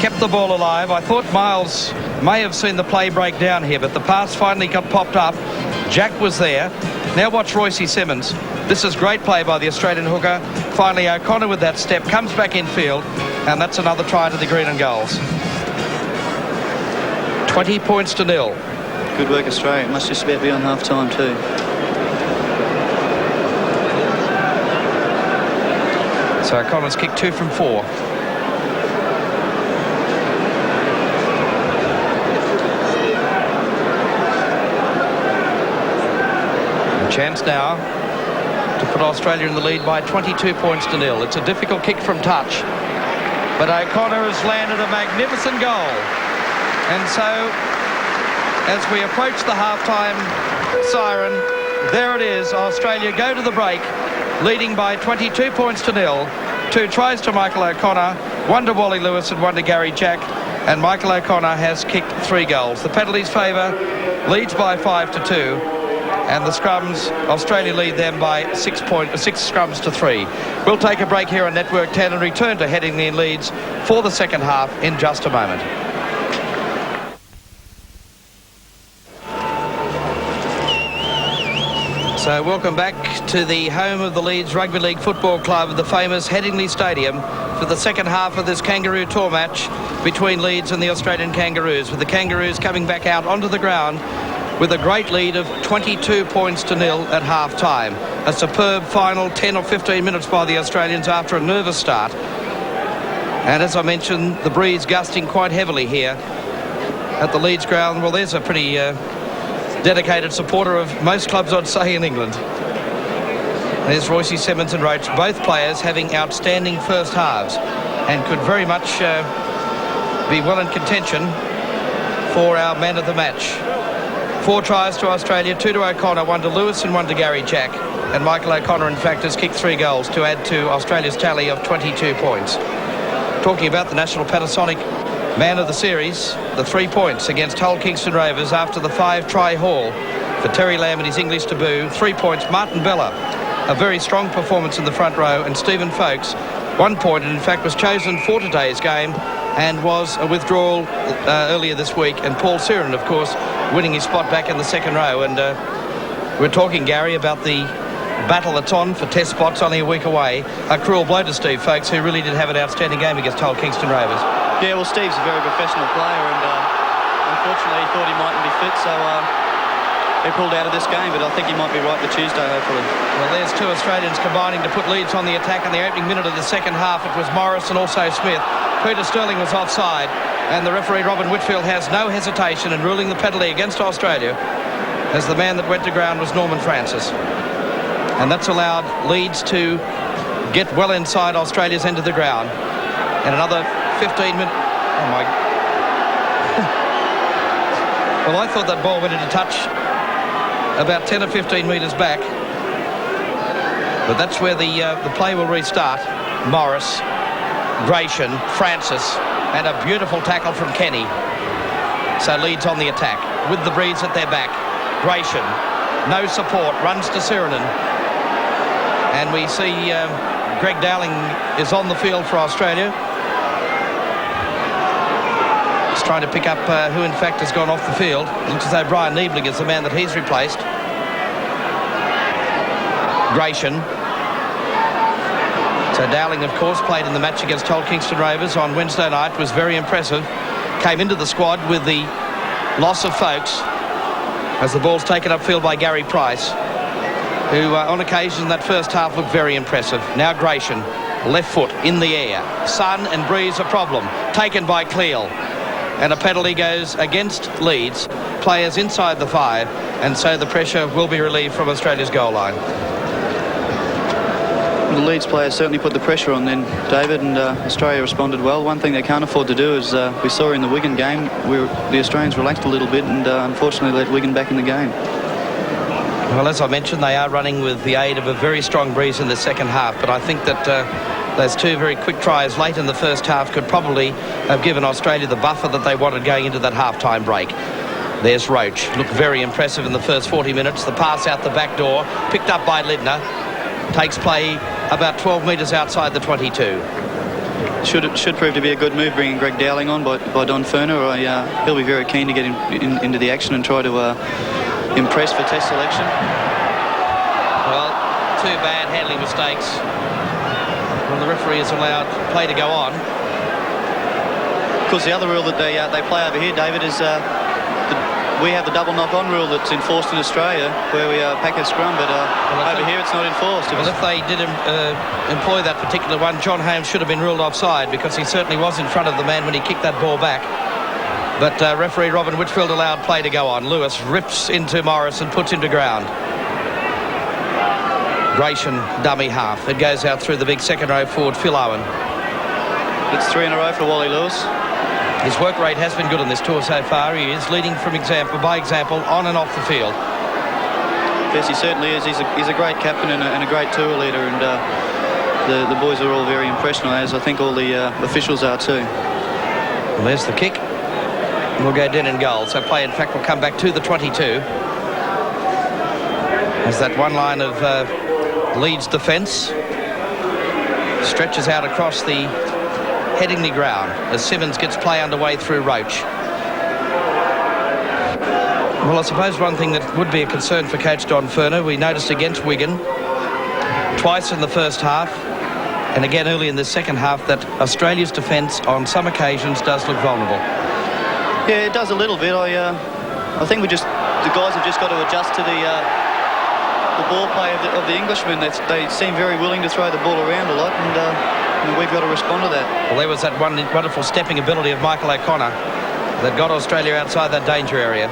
Kept the ball alive. I thought Miles may have seen the play break down here, but the pass finally got popped up. Jack was there. Now watch Royce Simmons. This is great play by the Australian hooker. Finally O'Connor with that step comes back in field, and that's another try to the green and goals. 20 points to 0. Good work, Australia. It must just about be on half time too. So O'Connor's kicked 2 from 4. Chance now to put Australia in the lead by 22 points to 0. It's a difficult kick from touch, but O'Connor has landed a magnificent goal. And so, as we approach the half-time siren, there it is. Australia go to the break, leading by 22 points to 0. 2 tries to Michael O'Connor, 1 to Wally Lewis and 1 to Gary Jack, and Michael O'Connor has kicked 3 goals. The penalties favour Leeds by 5 to 2. And the scrums, Australia lead them by 6 scrums to 3. We'll take a break here on Network 10 and return to Headingley in Leeds for the second half in just a moment. So welcome back to the home of the Leeds Rugby League Football Club, the famous Headingley Stadium, for the second half of this Kangaroo Tour match between Leeds and the Australian Kangaroos, with the Kangaroos coming back out onto the ground with a great lead of 22 points to 0 at half-time. A superb final 10 or 15 minutes by the Australians after a nervous start. And as I mentioned, the breeze gusting quite heavily here at the Leeds ground. Well, there's a pretty dedicated supporter of most clubs, I'd say, in England. There's Royce Simmons and Roach, both players having outstanding first halves and could very much be well in contention for our man of the match. 4 tries to Australia, 2 to O'Connor, 1 to Lewis and 1 to Gary Jack. And Michael O'Connor, in fact, has kicked 3 goals to add to Australia's tally of 22 points. Talking about the National Panasonic Man of the Series, the 3 points against Hull Kingston Rovers after the 5-try haul for Terry Lamb in his English debut. 3 points, Martin Bella, a very strong performance in the front row, and Stephen Folkes, 1 point, and in fact was chosen for today's game and was a withdrawal earlier this week. And Paul Siren, of course, winning his spot back in the second row. And we're talking, Gary, about the battle that's on for test spots only a week away. A cruel blow to Steve Folkes, who really did have an outstanding game against Hull Kingston Rovers. Yeah, well, Steve's a very professional player, and unfortunately he thought he mightn't be fit, so he pulled out of this game, but I think he might be right for Tuesday, hopefully. Well, there's 2 Australians combining to put Leeds on the attack in the opening minute of the second half. It was Morris and also Smith. Peter Sterling was offside, and the referee Robin Whitfield has no hesitation in ruling the penalty against Australia, as the man that went to ground was Norman Francis. And that's allowed Leeds to get well inside Australia's end of the ground. And another 15 minutes. Oh my. Well, I thought that ball went into touch about 10 or 15 metres back. But that's where the play will restart. Morris, Gratian, Francis, and a beautiful tackle from Kenny. So Leeds on the attack with the breeze at their back. Gratian, no support, runs to Sirinen. And we see Greg Dowling is on the field for Australia. He's trying to pick up who in fact has gone off the field. It looks as though Brian Niebling is the man that he's replaced. Gratian. So Dowling, of course, played in the match against Hull Kingston Rovers on Wednesday night, was very impressive. Came into the squad with the loss of Folkes as the ball's taken upfield by Gary Price, who on occasion in that first half looked very impressive. Now Gratian, left foot in the air. Sun and breeze a problem. Taken by Cleel. And a penalty goes against Leeds. Players inside the 5, and so the pressure will be relieved from Australia's goal line. The Leeds players certainly put the pressure on then, David, and Australia responded well. One thing they can't afford to do is, we saw in the Wigan game, the Australians relaxed a little bit and unfortunately let Wigan back in the game. Well, as I mentioned, they are running with the aid of a very strong breeze in the second half, but I think that Those two very quick tries late in the first half could probably have given Australia the buffer that they wanted going into that half-time break. There's Roach. Looked very impressive in the first 40 minutes. The pass out the back door, picked up by Lindner. Takes play about 12 metres outside the 22. Should prove to be a good move, bringing Greg Dowling on by Don Ferner. He'll be very keen to get into the action and try to impress for test selection. Well, two bad handling mistakes. Well, the referee has allowed play to go on. Of course, the other rule that they play over here, David, is we have the double knock-on rule that's enforced in Australia, where we pack a scrum, but over here it's not enforced. Well, if they did employ that particular one, John Holmes should have been ruled offside, because he certainly was in front of the man when he kicked that ball back. But referee Robin Whitfield allowed play to go on. Lewis rips into Morris and puts him to ground. Gratian, dummy half. It goes out through the big second row forward, Phil Owen. It's 3 in a row for Wally Lewis. His work rate has been good on this tour so far. He is leading by example on and off the field. Yes, he certainly is. He's a great captain and a great tour leader, and the boys are all very impressed, as I think all the officials are too. Well, there's the kick. We'll go down in goal. So play, in fact, will come back to the 22. As that one line of Leeds defence stretches out across the Headingley ground as Simmons gets play underway through Roach. Well, I suppose one thing that would be a concern for coach Don Ferner, we noticed against Wigan twice in the first half and again early in the second half, that Australia's defence on some occasions does look vulnerable. Yeah, it does a little bit. I think the guys have just got to adjust to the ball play of the Englishmen. They seem very willing to throw the ball around a lot, and we've got to respond to that. Well, there was that wonderful stepping ability of Michael O'Connor that got Australia outside that danger area.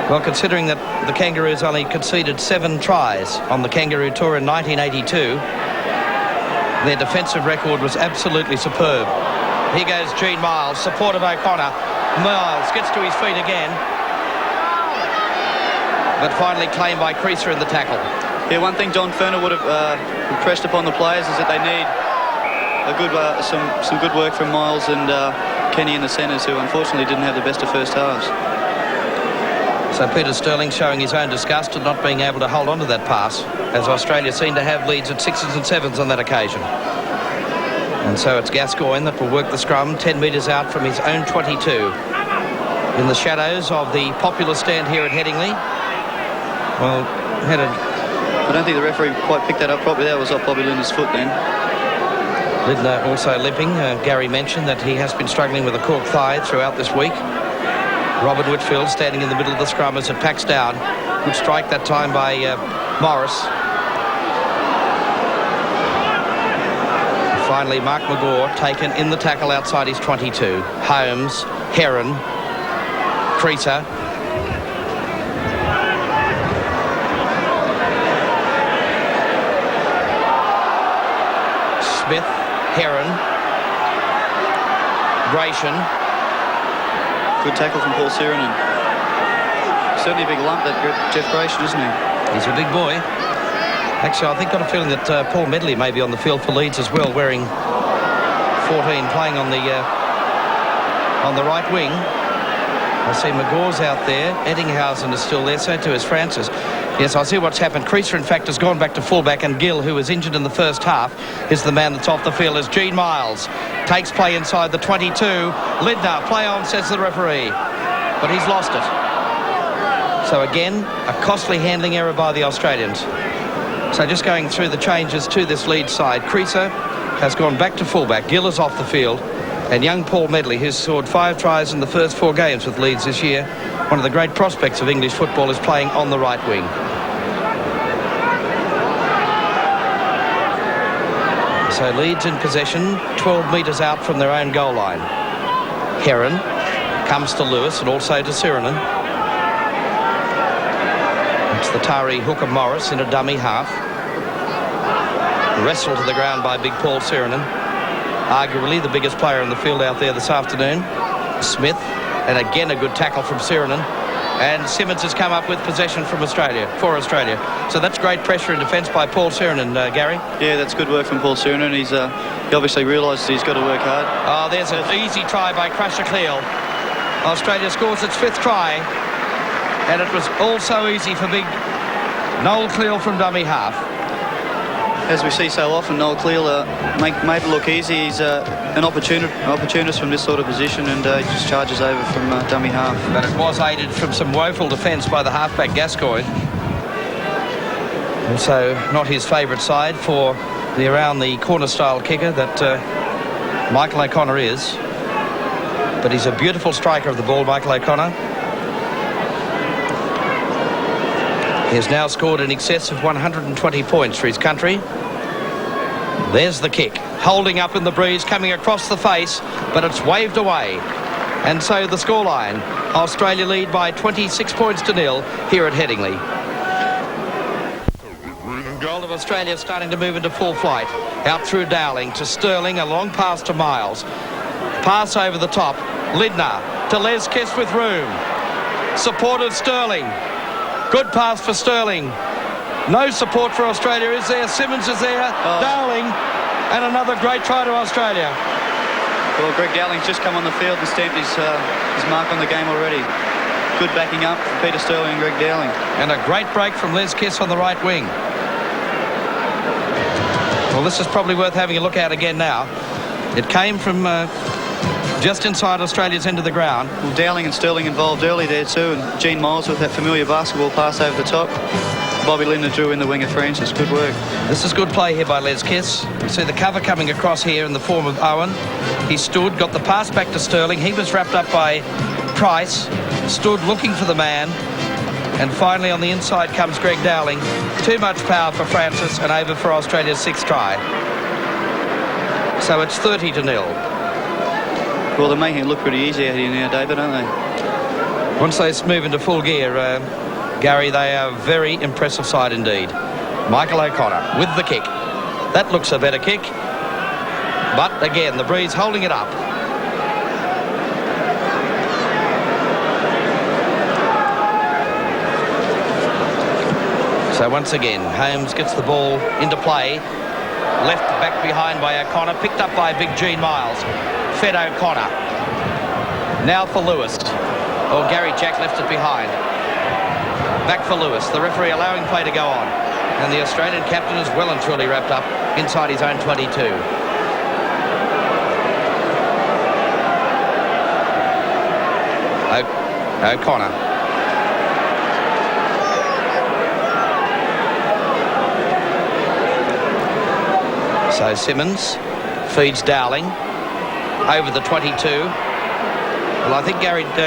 Well, considering that the Kangaroos only conceded 7 tries on the Kangaroo Tour in 1982, their defensive record was absolutely superb. Here goes Gene Miles, support of O'Connor. Miles gets to his feet again, but finally claimed by Creaser in the tackle. Yeah, one thing Don Ferner would have impressed upon the players is that they need some good work from Miles and Kenny in the centres, who unfortunately didn't have the best of first halves. So Peter Sterling showing his own disgust at not being able to hold on to that pass, as Australia seemed to have leads at 6s and 7s on that occasion. And so it's Gascoigne that will work the scrum 10 metres out from his own 22. In the shadows of the popular stand here at Headingley. Well, I don't think the referee quite picked that up properly. That was off Bobby Linder's foot then. Lindner also limping. Gary mentioned that he has been struggling with a cork thigh throughout this week. Robert Whitfield standing in the middle of the scrum as it packs down. Good strike that time by Morris. Finally, Mark McGaw taken in the tackle outside his 22. Holmes, Heron, Creaser. Smith, Heron, Gratian. Good tackle from Paul Sirenen. Certainly a big lump, that Jeff Gratian, isn't he? He's a big boy. Actually, I think got a feeling that Paul Medley may be on the field for Leeds as well, wearing 14, playing on the right wing. I see McGaw's out there. Eddinghausen is still there, so too is Francis. Yes, I see what's happened. Creaser, in fact, has gone back to fullback, and Gill, who was injured in the first half, is the man that's off the field as Gene Miles takes play inside the 22. Lindner, play on, says the referee. But he's lost it. So again, a costly handling error by the Australians. So just going through the changes to this lead side, Creaser has gone back to fullback. Gill is off the field. And young Paul Medley, who's scored 5 tries in the first 4 games with Leeds this year, one of the great prospects of English football, is playing on the right wing. So Leeds in possession, 12 metres out from their own goal line. Heron comes to Lewis and also to Sirenen. It's the Tari hooker Morris in a dummy half. Wrestled to the ground by big Paul Sirenen. Arguably the biggest player in the field out there this afternoon. Smith, and again a good tackle from Sirenen. And Simmons has come up with possession for Australia. So that's great pressure in defence by Paul Sirenen, Gary. Yeah, that's good work from Paul Sirenen. He obviously realised he's got to work hard. Oh, there's an easy try by Crusher Cleal. Australia scores its 5th try. And it was also easy for big Noel Cleal from dummy half. As we see so often, Noel Cleal made it look easy. He's an opportunist from this sort of position, and he just charges over from dummy half. But it was aided from some woeful defence by the halfback Gascoigne. Also not his favourite side for the around the corner style kicker that Michael O'Connor is. But he's a beautiful striker of the ball, Michael O'Connor. He has now scored in excess of 120 points for his country. There's the kick. Holding up in the breeze, coming across the face, but it's waved away. And so the scoreline. Australia lead by 26 points to 0 here at Headingley. Goal of Australia starting to move into full flight. Out through Dowling to Sterling, a long pass to Miles. Pass over the top. Lindner to Les Kiss with room. Support of Sterling. Good pass for Sterling. No support for Australia, is there? Simmons is there. Dowling. And another great try to Australia. Well, Greg Dowling's just come on the field and stamped his mark on the game already. Good backing up for Peter Sterling and Greg Dowling. And a great break from Les Kiss on the right wing. Well, this is probably worth having a look at again now. It came from just inside Australia's end of the ground. Well, Dowling and Sterling involved early there too, and Gene Miles with that familiar basketball pass over the top. Bobby Lindner drew in the winger Francis. Good work. This is good play here by Les Kiss. You see the cover coming across here in the form of Owen. He stood, got the pass back to Sterling. He was wrapped up by Price, stood looking for the man, and finally on the inside comes Greg Dowling. Too much power for Francis, and over for Australia's 6th try. So it's 30 to 0. Well, they're making it look pretty easy out here now, David, aren't they? Once they move into full gear, Gary, they are a very impressive side indeed. Michael O'Connor with the kick. That looks a better kick. But again, the breeze holding it up. So once again, Holmes gets the ball into play. Left back behind by O'Connor. Picked up by big Gene Miles. Fed O'Connor. Now for Lewis. Oh, Gary Jack left it behind. Back for Lewis. The referee allowing play to go on. And the Australian captain is well and truly wrapped up inside his own 22. O'Connor. So Simmons feeds Dowling over the 22. Well, I think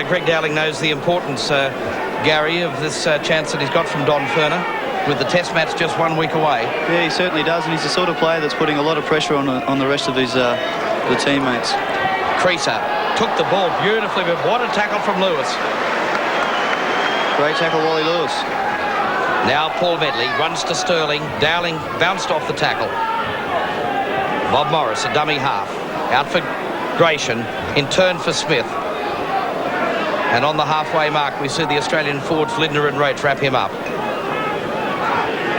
Greg Dowling knows the importance, Gary, of this chance that he's got from Don Ferner with the test match just 1 week away. Yeah, he certainly does, and he's the sort of player that's putting a lot of pressure on the rest of his the teammates. Creaser took the ball beautifully, but what a tackle from Lewis. Great tackle, Wally Lewis. Now Paul Medley runs to Sterling. Dowling bounced off the tackle. Bob Morris, a dummy half. Out for Gratian, in turn for Smith. And on the halfway mark, we see the Australian forwards, Lindner and Roach, wrap him up.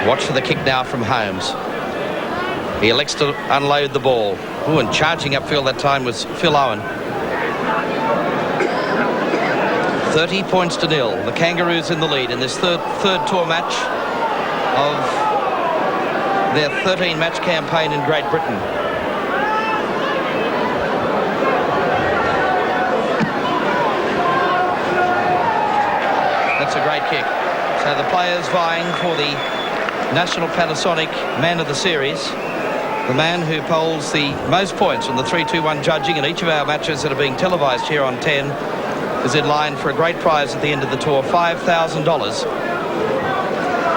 Watch for the kick now from Holmes. He elects to unload the ball. Ooh, and charging upfield that time was Phil Owen. 30 points to 0. The Kangaroos in the lead in this third tour match of their 13-match campaign in Great Britain. That's a great kick. So the players vying for the National Panasonic Man of the Series, the man who polls the most points on the 3-2-1 judging in each of our matches that are being televised here on 10, is in line for a great prize at the end of the tour, $5,000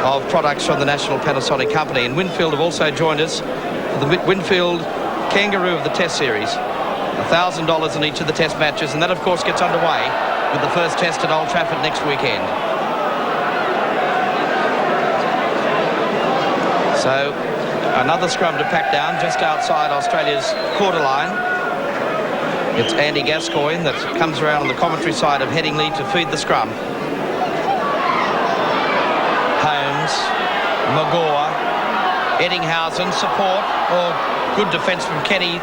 of products from the National Panasonic Company. And Winfield have also joined us for the Winfield Kangaroo of the Test Series. $1,000 in each of the Test matches, and that of course gets underway with the first Test at Old Trafford next weekend. So another scrum to pack down just outside Australia's quarter line. It's Andy Gascoigne that comes around on the commentary side of Headingley to feed the scrum. Magore, Eddinghausen, support, or good defence from Kenny.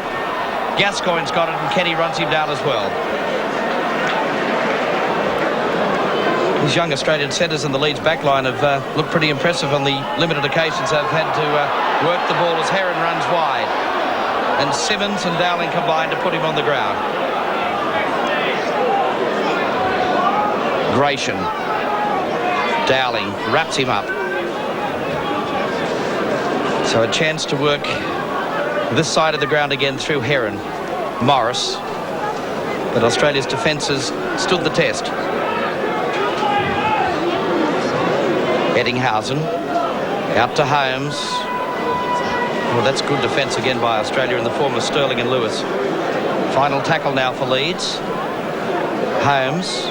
Gascoigne's got it, and Kenny runs him down as well. These young Australian centres in the Leeds backline have looked pretty impressive on the limited occasions they've had to work the ball as Heron runs wide. And Simmons and Dowling combine to put him on the ground. Gratian. Dowling wraps him up. So a chance to work this side of the ground again through Heron. Morris. But Australia's defences stood the test. Eddinghausen. Out to Holmes. Well, that's good defence again by Australia in the form of Sterling and Lewis. Final tackle now for Leeds. Holmes.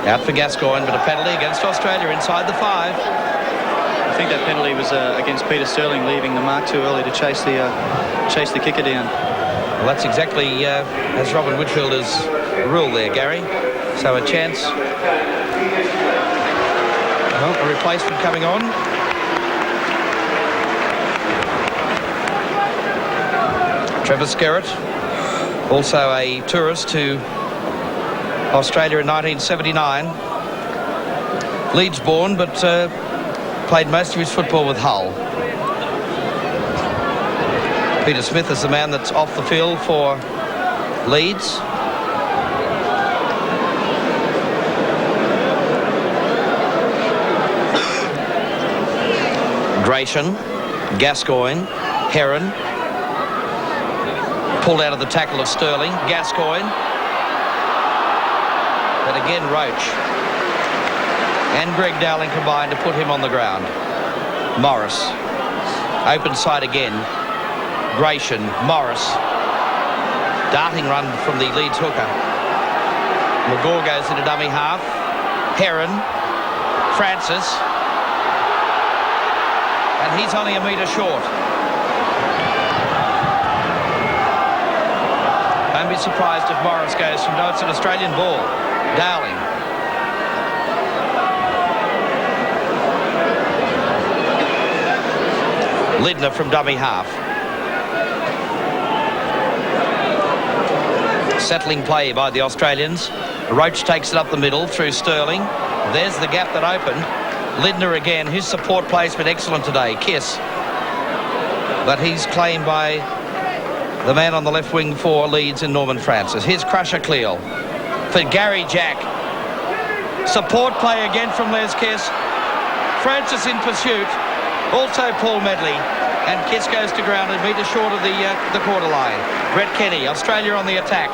Out for Gascoigne, but a penalty against Australia inside the 5. I think that penalty was against Peter Sterling, leaving the mark too early to chase the kicker down. Well, that's exactly as Robin Whitfield has ruled there, Gary. So a chance. Well, a replacement coming on. Trevor Skerritt, also a tourist to Australia in 1979. Leeds born, but played most of his football with Hull. Peter Smith is the man that's off the field for Leeds. Gratian, Gascoigne, Heron. Pulled out of the tackle of Sterling. Gascoigne. But again, Roach and Greg Dowling combined to put him on the ground. Morris. Open side again. Gratian. Morris. Darting run from the Leeds hooker. Magore goes into dummy half. Heron. Francis. And he's only a metre short. Don't be surprised if Morris goes from, no, it's an Australian ball. Dowling. Lidner from dummy half. Settling play by the Australians. Roach takes it up the middle through Sterling. There's the gap that opened. Lidner again, his support play's been excellent today. Kiss. But he's claimed by the man on the left wing for Leeds in Norman Francis. Here's Crusher Cleal for Gary Jack. Support play again from Les Kiss. Francis in pursuit. Also Paul Medley. And Kiss goes to ground a metre short of the quarter line. Brett Kenny, Australia on the attack.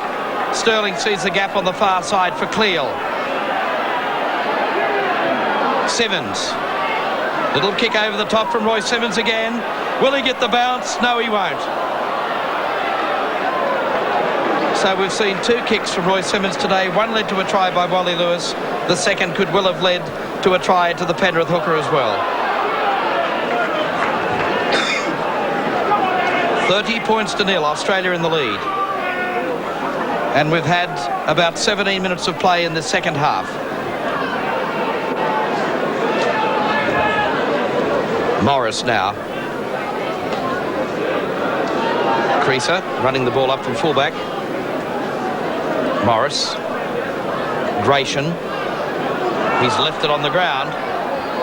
Sterling sees the gap on the far side for Cleal. Simmons. Little kick over the top from Roy Simmons again. Will he get the bounce? No, he won't. So we've seen 2 kicks from Roy Simmons today. One led to a try by Wally Lewis. The second could well have led to a try to the Penrith hooker as well. 30 points to nil, Australia in the lead. And we've had about 17 minutes of play in the second half. Morris now. Creaser running the ball up from fullback. Morris. Gratian. He's left it on the ground.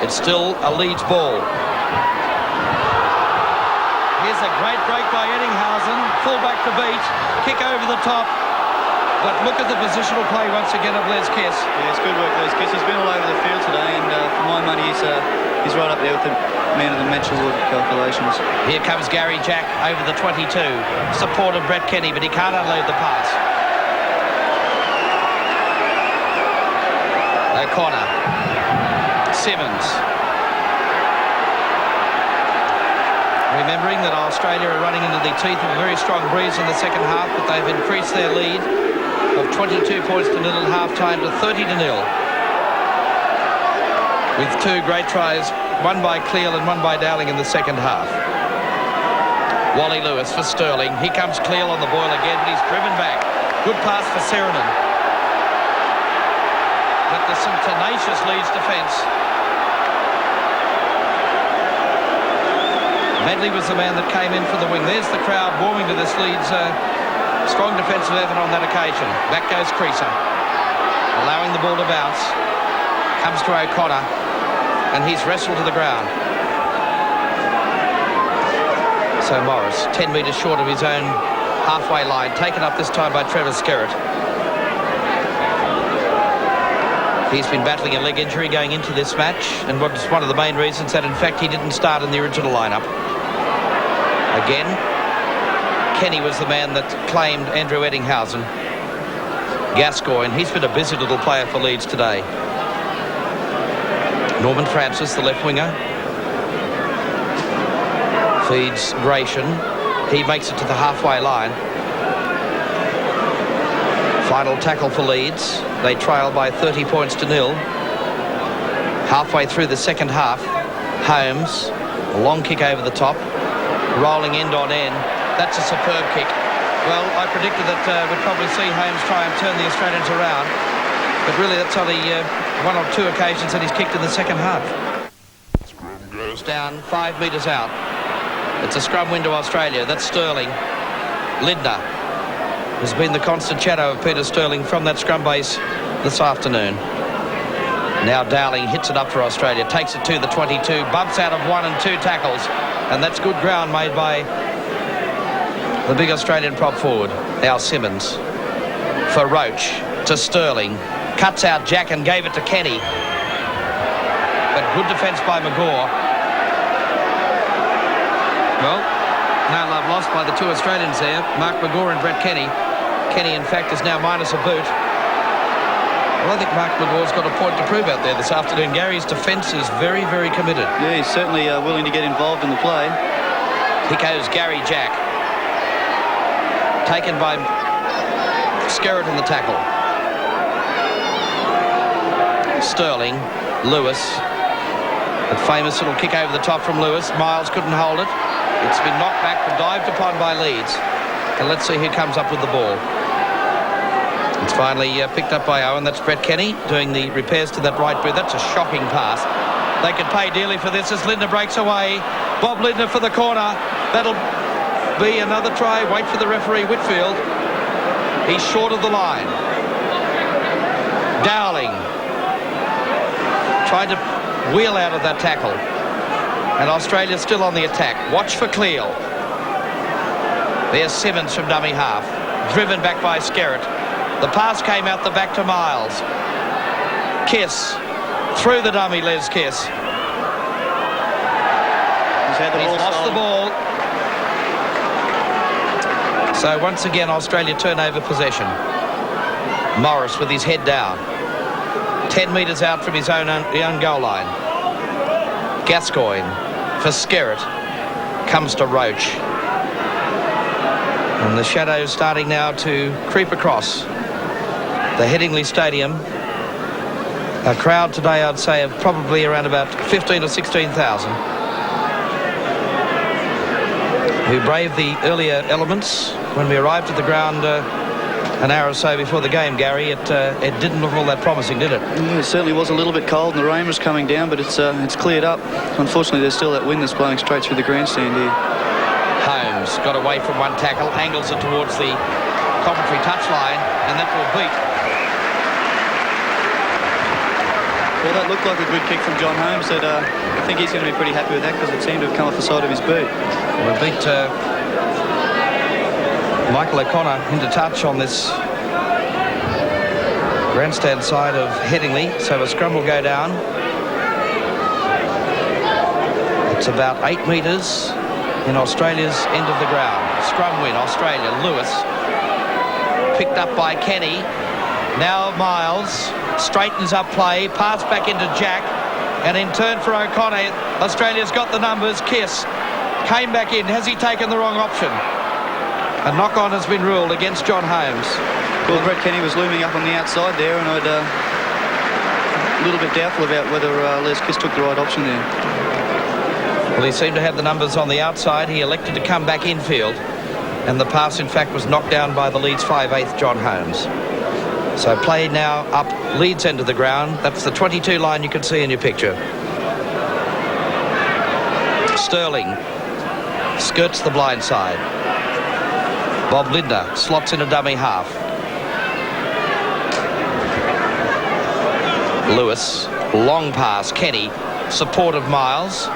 It's still a Leeds ball. Here's a great break by Eddinghausen. Fullback to beat. Kick over the top. But look at the positional play once again of Les Kiss. Yeah, it's good work, Les Kiss. He's been all over the field today, and for my money, he's right up there with the man of the match award calculations. Here comes Gary Jack over the 22. Support of Brett Kenny, but he can't unload the pass. O'Connor. Simmons. Remembering that Australia are running into the teeth of a very strong breeze in the second half, but they've increased their lead of 22 points to nil at half-time to 30 to nil. With 2 great tries, one by Cleal and one by Dowling in the second half. Wally Lewis for Sterling. Here comes Cleal on the boil again, but he's driven back. Good pass for Seranen. But there's some tenacious Leeds defence. Medley was the man that came in for the wing. There's the crowd warming to this Leeds strong defensive effort on that occasion. Back goes Creaser, allowing the ball to bounce. Comes to O'Connor, and he's wrestled to the ground. So Morris, 10 metres short of his own halfway line, taken up this time by Trevor Skerritt. He's been battling a leg injury going into this match, and was one of the main reasons that, in fact, he didn't start in the original lineup. Again, Kenny was the man that claimed Andrew Eddinghausen. Gascoigne, he's been a busy little player for Leeds today. Norman Francis, the left winger, feeds Gratian. He makes it to the halfway line. Final tackle for Leeds. They trail by 30 points to 0. Halfway through the second half, Holmes, a long kick over the top, rolling end on end. That's a superb kick. Well, I predicted that we'd probably see Holmes try and turn the Australians around, but really that's only one or two occasions that he's kicked in the second half. Scrum goes Down 5 metres out. It's a scrum win to Australia. That's Sterling. Lindner has been the constant shadow of Peter Sterling from that scrum base this afternoon. Now Dowling hits it up for Australia, takes it to the 22, bumps out of 1 and 2 tackles, and that's good ground made by the big Australian prop forward. Now Simmons for Roach to Sterling, cuts out Jack and gave it to Kenny, but good defence by McGaw. Well, no love lost by the two Australians there, Mark McGaw and Brett Kenny. Kenny, in fact, is now minus a boot. Well, I think Mark McGaw's got a point to prove out there this afternoon. Gary's defence is very, very committed. Yeah, he's certainly willing to get involved in the play. Here goes Gary Jack. Taken by Skerritt in the tackle. Sterling, Lewis. A famous little kick over the top from Lewis. Miles couldn't hold it. It's been knocked back and dived upon by Leeds. And let's see who comes up with the ball. It's finally picked up by Owen. That's Brett Kenny doing the repairs to that right boot. That's a shocking pass. They could pay dearly for this as Lindner breaks away. Bob Lindner for the corner. That'll be another try. Wait for the referee, Whitfield. He's short of the line. Dowling tried to wheel out of that tackle. And Australia's still on the attack. Watch for Cleal. There's Simmons from dummy half. Driven back by Skerritt. The pass came out the back to Miles. Kiss. Through the dummy, Les Kiss. He's lost the ball. So once again, Australia turn over possession. Morris with his head down. 10 metres out from his own goal line. Gascoigne for Skerritt. Comes to Roach. And the shadows starting now to creep across the Headingley Stadium. A crowd today, I'd say, of probably around about 15 or 16,000 who braved the earlier elements. When we arrived at the ground an hour or so before the game, Gary, it didn't look all that promising, did it? Yeah, it certainly was a little bit cold and the rain was coming down, but it's cleared up. Unfortunately, there's still that wind that's blowing straight through the grandstand here. Holmes got away from one tackle, angles it towards the commentary touchline, and that will beat. Well, that looked like a good kick from John Holmes. That I think he's going to be pretty happy with that because it seemed to have come off the side of his boot. We'll beat Michael O'Connor into touch on this grandstand side of Headingley, so a scrum will go down. It's about 8 metres in Australia's end of the ground. Scrum win, Australia. Lewis picked up by Kenny. Now Miles straightens up play, pass back into Jack, and in turn for O'Connor, Australia's got the numbers. Kiss came back in. Has he taken the wrong option? A knock-on has been ruled against John Holmes. Well, Brett Kenny was looming up on the outside there, and I'd a little bit doubtful about whether Les Kiss took the right option there. Well, he seemed to have the numbers on the outside. He elected to come back infield, and the pass, in fact, was knocked down by the Leeds 5/8 John Holmes. So play now up Leeds end of the ground. That's the 22 line you can see in your picture. Sterling skirts the blind side. Bob Linder slots in a dummy half. Lewis, long pass. Kenny, support of Miles.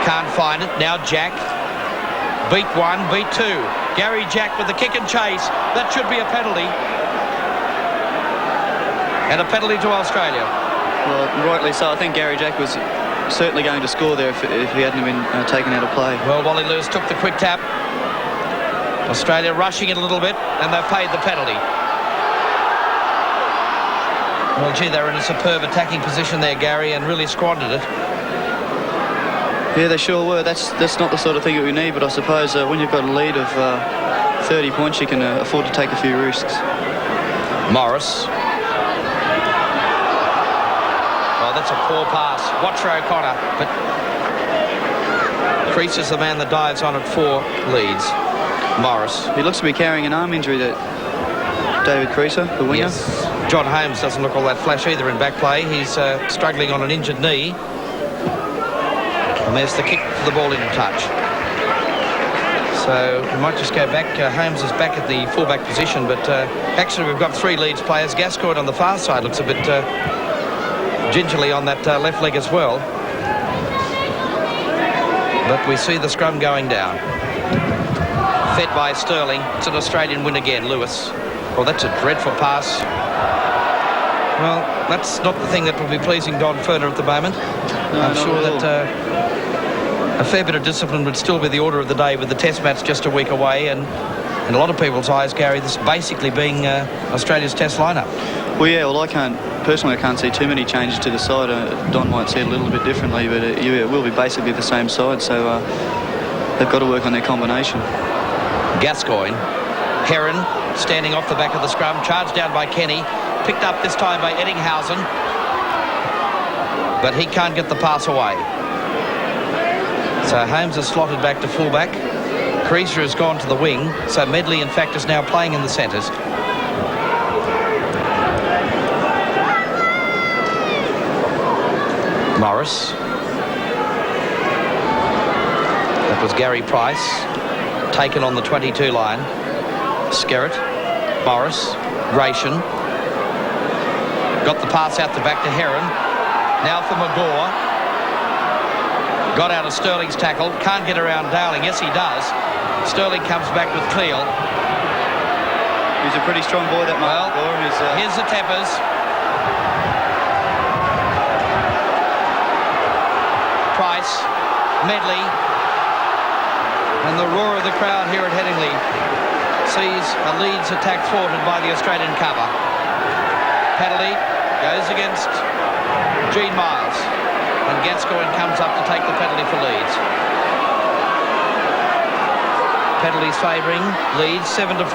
Can't find it. Now Jack. Beat one, beat two. Gary Jack with the kick and chase. That should be a penalty. And a penalty to Australia. Well, rightly so. I think Gary Jack was certainly going to score there if he hadn't been taken out of play. Well, Wally Lewis took the quick tap. Australia rushing it a little bit, and they've paid the penalty. Well, gee, they were in a superb attacking position there, Gary, and really squandered it. Yeah, they sure were. That's not the sort of thing that we need, but I suppose when you've got a lead of 30 points, you can afford to take a few risks. Morris. Oh, that's a poor pass. Watch for O'Connor, but Crease is the man that dives on it for Leeds. Morris. He looks to be carrying an arm injury, that David Creaser, the winger. Yes. John Holmes doesn't look all that flash either in back play. He's struggling on an injured knee. And there's the kick for the ball into touch. So we might just go back. Holmes is back at the fullback position, but actually we've got three Leeds players. Gascoigne on the far side looks a bit gingerly on that left leg as well. But we see the scrum going down. Fed by Sterling. It's an Australian win again, Lewis. Well, that's a dreadful pass. Well, that's not the thing that will be pleasing Don Ferner at the moment. No, I'm sure that a fair bit of discipline would still be the order of the day with the test match just a week away, and in a lot of people's eyes, Gary, this basically being Australia's test lineup. Well, yeah, well, I can't see too many changes to the side. Don might see it a little bit differently, but it will be basically the same side, so they've got to work on their combination. Gascoigne. Heron standing off the back of the scrum, charged down by Kenny, picked up this time by Eddinghausen, but he can't get the pass away. So Holmes is slotted back to fullback. Creaser has gone to the wing, so Medley in fact is now playing in the centres. Morris. That was Gary Price, taken on the 22 line. Skerritt, Morris, Ration. Got the pass out the back to Heron. Now for McGaw. Got out of Sterling's tackle. Can't get around Dowling. Yes, he does. Sterling comes back with Cleal. He's a pretty strong boy, that Mark. Well, here's the Teppers. Price, Medley, and the roar of the crowd here at Headingley sees a Leeds attack thwarted by the Australian cover. Penalty goes against Gene Miles, and Gascoigne comes up to take the penalty for Leeds. Penalties favouring Leeds 7-4.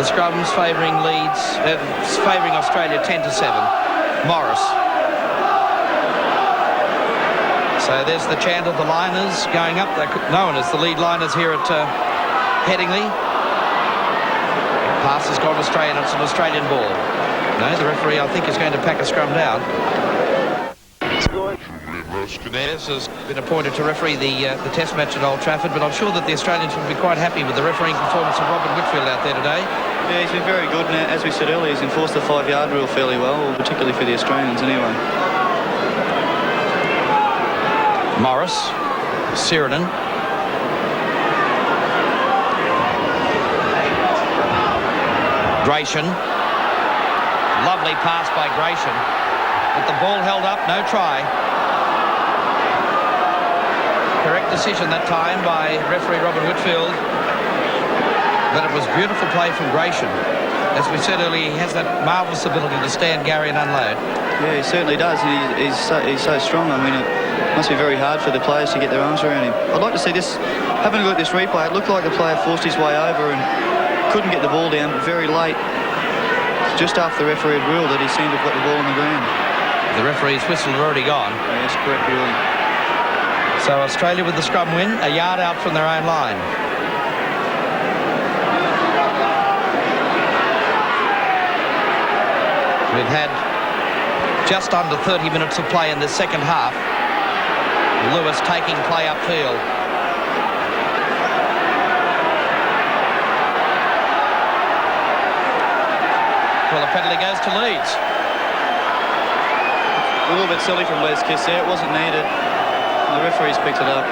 The scrums favouring Leeds, favouring Australia 10-7. Morris. So there's the chant of the liners going up. They're known as the lead liners here at Headingley. Pass has gone astray, and it's an Australian ball. No, the referee, I think, is going to pack a scrum down. This has been appointed to referee the test match at Old Trafford, but I'm sure that the Australians will be quite happy with the refereeing performance of Robin Whitfield out there today. Yeah, he's been very good, and as we said earlier, he's enforced the 5-yard rule fairly well, particularly for the Australians anyway. Morris, Sirinen. Gratian. Lovely pass by Gratian. But the ball held up, no try. Correct decision that time by referee Robin Whitfield. But it was beautiful play from Gratian. As we said earlier, he has that marvellous ability to stand Gary and unload. Yeah, he certainly does. He's so strong. I mean, it must be very hard for the players to get their arms around him. I'd like to see this, having a look at this replay, it looked like the player forced his way over and couldn't get the ball down, but very late, just after the referee had ruled that he seemed to have got the ball on the ground. The referee's whistle had already gone. Yes, correct ruling. So Australia with the scrum win, a yard out from their own line. We've had just under 30 minutes of play in the second half. Lewis taking play upfield. penalty goes to Leeds. A little bit silly from Les Kiss there. It wasn't needed. The referee's picked it up.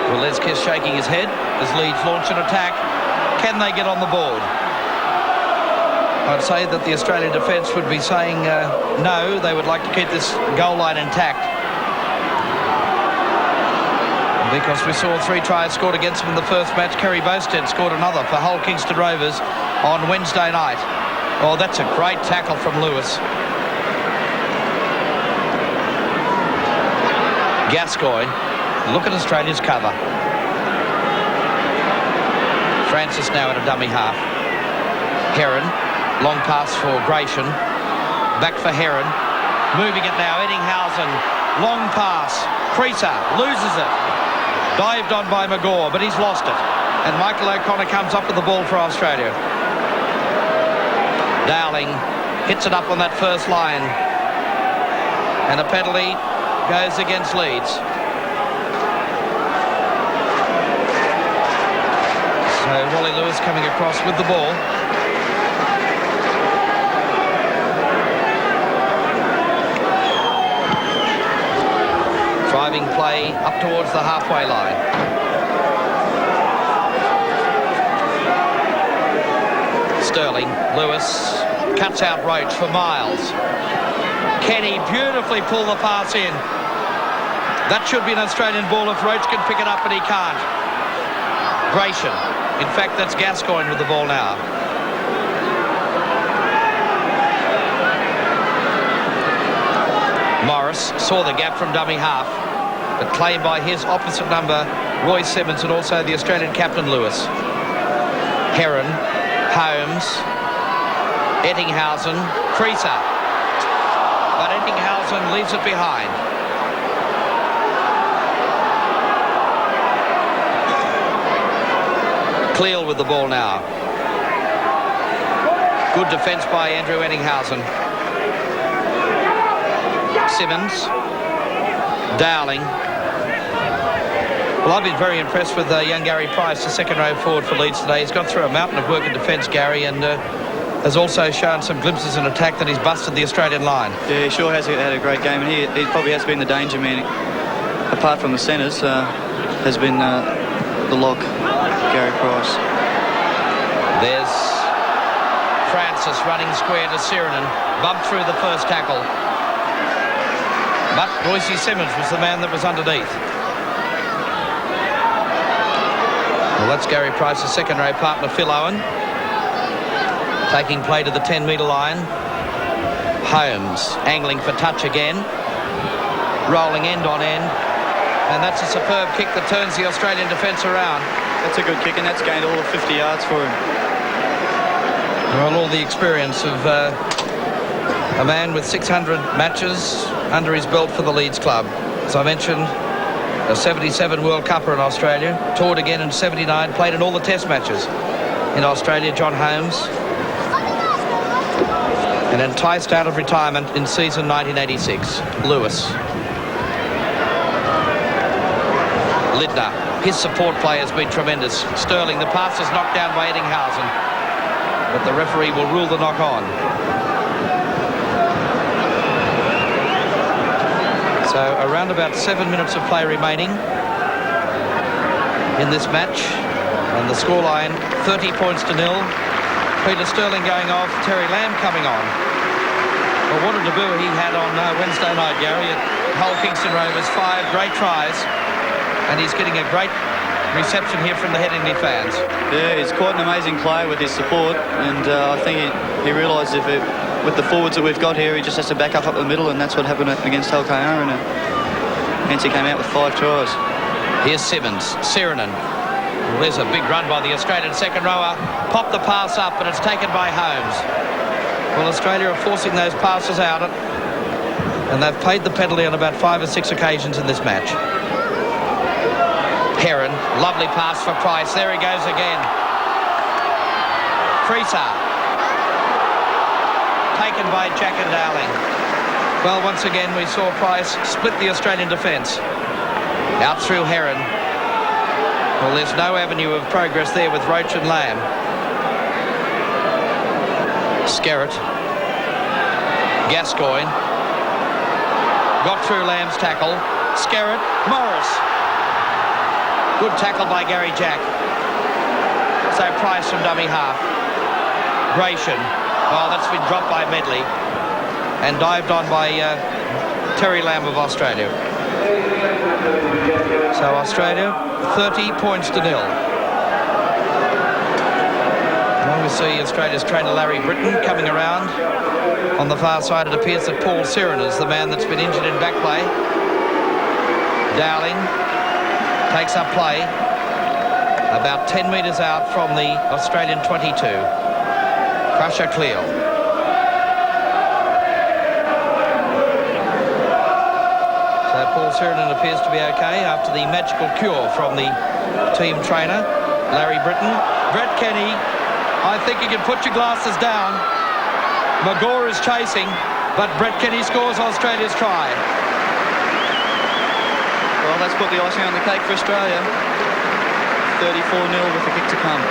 Well, Les Kiss shaking his head as Leeds launch an attack. Can they get on the board? I'd say that the Australian defence would be saying no. They would like to keep this goal line intact. Because we saw 3 tries scored against them in the first match. Kerry Bowstead scored another for Hull Kingston Rovers on Wednesday night. Oh, that's a great tackle from Lewis. Gascoigne, look at Australia's cover. Francis now in a dummy half. Heron, long pass for Gratian. Back for Heron. Moving it now, Eddinghausen. Long pass. Creaser loses it. Dived on by McGaw, but he's lost it. And Michael O'Connor comes up with the ball for Australia. Dowling hits it up on that first line. And a penalty goes against Leeds. So Wally Lewis coming across with the ball. Driving play up towards the halfway line. Sterling, Lewis, cuts out Roach for Miles. Kenny beautifully pulled the pass in. That should be an Australian ball if Roach can pick it up, but he can't. Gratian. In fact, that's Gascoigne with the ball now. Morris saw the gap from dummy half, but claimed by his opposite number, Roy Simmons, and also the Australian captain, Lewis. Heron, Holmes, Eddinghausen, Creaser. But Eddinghausen leaves it behind. Cleal with the ball now. Good defence by Andrew Eddinghausen. Simmons. Dowling. Well, I've been very impressed with young Gary Price, the second row forward for Leeds today. He's gone through a mountain of work in defence, Gary, and has also shown some glimpses in attack that he's busted the Australian line. Yeah, he sure has had a great game, and he probably has been the danger man, apart from the centres, has been the lock, Gary Price. There's Francis running square to Sirinen, bumped through the first tackle. But Royce Simmons was the man that was underneath. Well, that's Gary Price's second row partner, Phil Owen. Taking play to the 10-metre line. Holmes angling for touch again. Rolling end on end. And that's a superb kick that turns the Australian defence around. That's a good kick, and that's gained all of 50 yards for him. Well, all the experience of a man with 600 matches under his belt for the Leeds club. As I mentioned, a 77 World Cupper in Australia, toured again in 79, played in all the test matches in Australia, John Holmes. And enticed out of retirement in season 1986, Lewis. Lidner, his support play has been tremendous. Sterling, the pass is knocked down by Eddinghausen, but the referee will rule the knock on. So around about 7 minutes of play remaining in this match, and the scoreline 30 points to 0. Peter Sterling going off, Terry Lamb coming on. Well, what a debut he had on Wednesday night, Gary, at Hull Kingston Rovers. 5 great tries, and he's getting a great reception here from the Headingley fans. Yeah, he's quite an amazing player with his support, and I think he realised with the forwards that we've got here, he just has to back up the middle, and that's what happened against Hull KR, and hence he came out with 5 tries. Here's Simmons, Sirinen. Well, there's a big run by the Australian second rower. Popped the pass up, but it's taken by Holmes. Well, Australia are forcing those passes out, and they've paid the penalty on about 5 or 6 occasions in this match. Heron, lovely pass for Price. There he goes again. Creaser. Taken by Jack and Dowling. Well, once again, we saw Price split the Australian defence. Out through Heron. Well, there's no avenue of progress there with Roach and Lamb. Skerritt. Gascoigne. Got through Lamb's tackle. Skerritt. Morris. Good tackle by Gary Jack. So Price from dummy half. Gratian. Oh, that's been dropped by Medley. And dived on by Terry Lamb of Australia. So Australia, 30 points to 0. Well, we see Australia's trainer Larry Britton coming around. On the far side, it appears that Paul Siren is the man that's been injured in back play. Dowling takes up play about 10 metres out from the Australian 22. Crusher Cleal. So Paul Sirenin appears to be okay after the magical cure from the team trainer, Larry Britton. Brett Kenny, I think you can put your glasses down. Magore is chasing, but Brett Kenny scores Australia's try. Well, that's put the icing on the cake for Australia. 34-0 with the kick to come.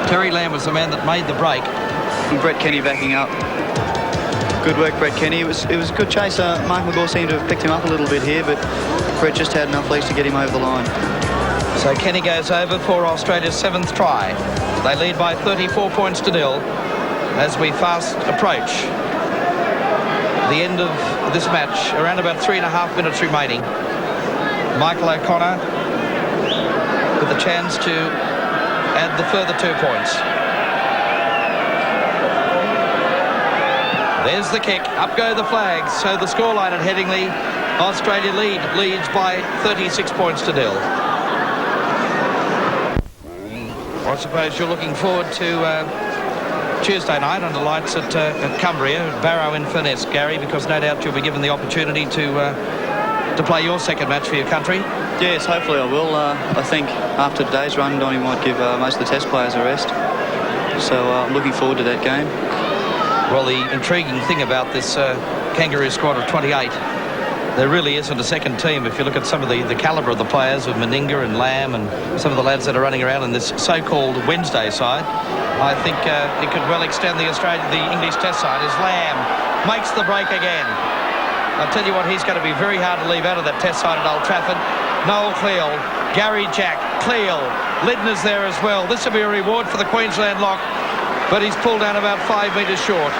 Terry Lamb was the man that made the break. And Brett Kenny backing up. Good work, Brett Kenny. It was a good chase. Mark Magore seemed to have picked him up a little bit here, but Brett just had enough legs to get him over the line. So Kenny goes over for Australia's 7th try. They lead by 34 points to 0 as we fast approach the end of this match. Around about 3.5 minutes remaining. Michael O'Connor with a chance to add the further 2 points. There's the kick. Up go the flags. So the scoreline at Headingley, Australia leads by 36 points to 0. I suppose you're looking forward to Tuesday night under lights at Cumbria, Barrow Inverness, Gary, because no doubt you'll be given the opportunity to play your second match for your country. Yes, hopefully I will. I think after today's run, Donnie might give most of the Test players a rest. So I'm looking forward to that game. Well, the intriguing thing about this Kangaroo squad of 28, there really isn't a second team. If you look at some of the calibre of the players of Meninga and Lamb and some of the lads that are running around in this so-called Wednesday side, I think it could well extend the English Test side as Lamb makes the break again. I'll tell you what, he's going to be very hard to leave out of that Test side at Old Trafford. Noel Cleal, Gary Jack, Cleal, Lidner's there as well. This will be a reward for the Queensland lock, but he's pulled down about 5 metres short.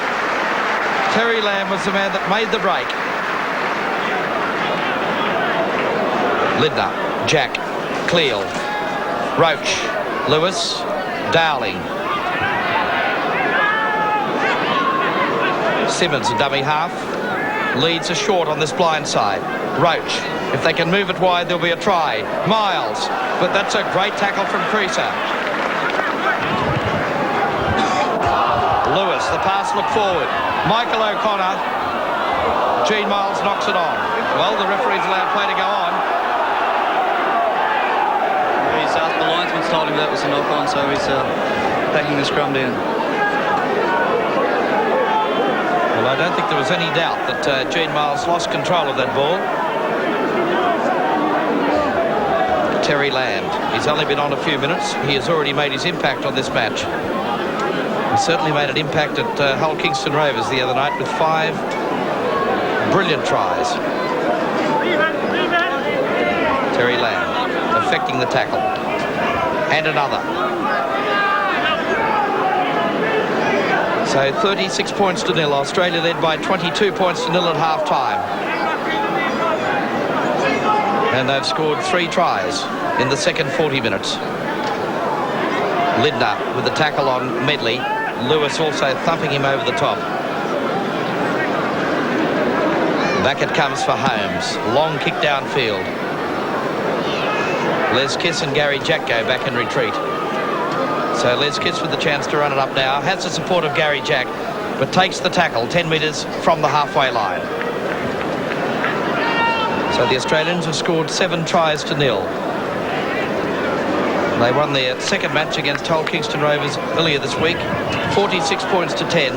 Terry Lamb was the man that made the break. Lidner, Jack, Cleal, Roach, Lewis, Dowling. Simmons, a dummy half. Leeds are short on this blind side. Roach, if they can move it wide, there'll be a try. Miles, but that's a great tackle from Creaser. Lewis, the pass look forward. Michael O'Connor. Gene Miles knocks it on. Well, the referee's allowed play to go on. The linesman's told him that was a knock-on, so he's backing the scrum down. Well, I don't think there was any doubt that Gene Miles lost control of that ball. Terry Lamb. He's only been on a few minutes. He has already made his impact on this match. He certainly made an impact at Hull Kingston Rovers the other night with 5 brilliant tries. Terry Lamb affecting the tackle. And another. So 36 points to 0. Australia led by 22 points to 0 at half-time. And they've scored 3 tries in the second 40 minutes. Lindner with the tackle on Medley. Lewis also thumping him over the top. Back it comes for Holmes. Long kick downfield. Les Kiss and Gary Jack go back in retreat. So Les Kiss with the chance to run it up now. Has the support of Gary Jack, but takes the tackle 10 metres from the halfway line. So the Australians have scored 7 tries to 0. They won their second match against Hull Kingston Rovers earlier this week, 46 points to 10.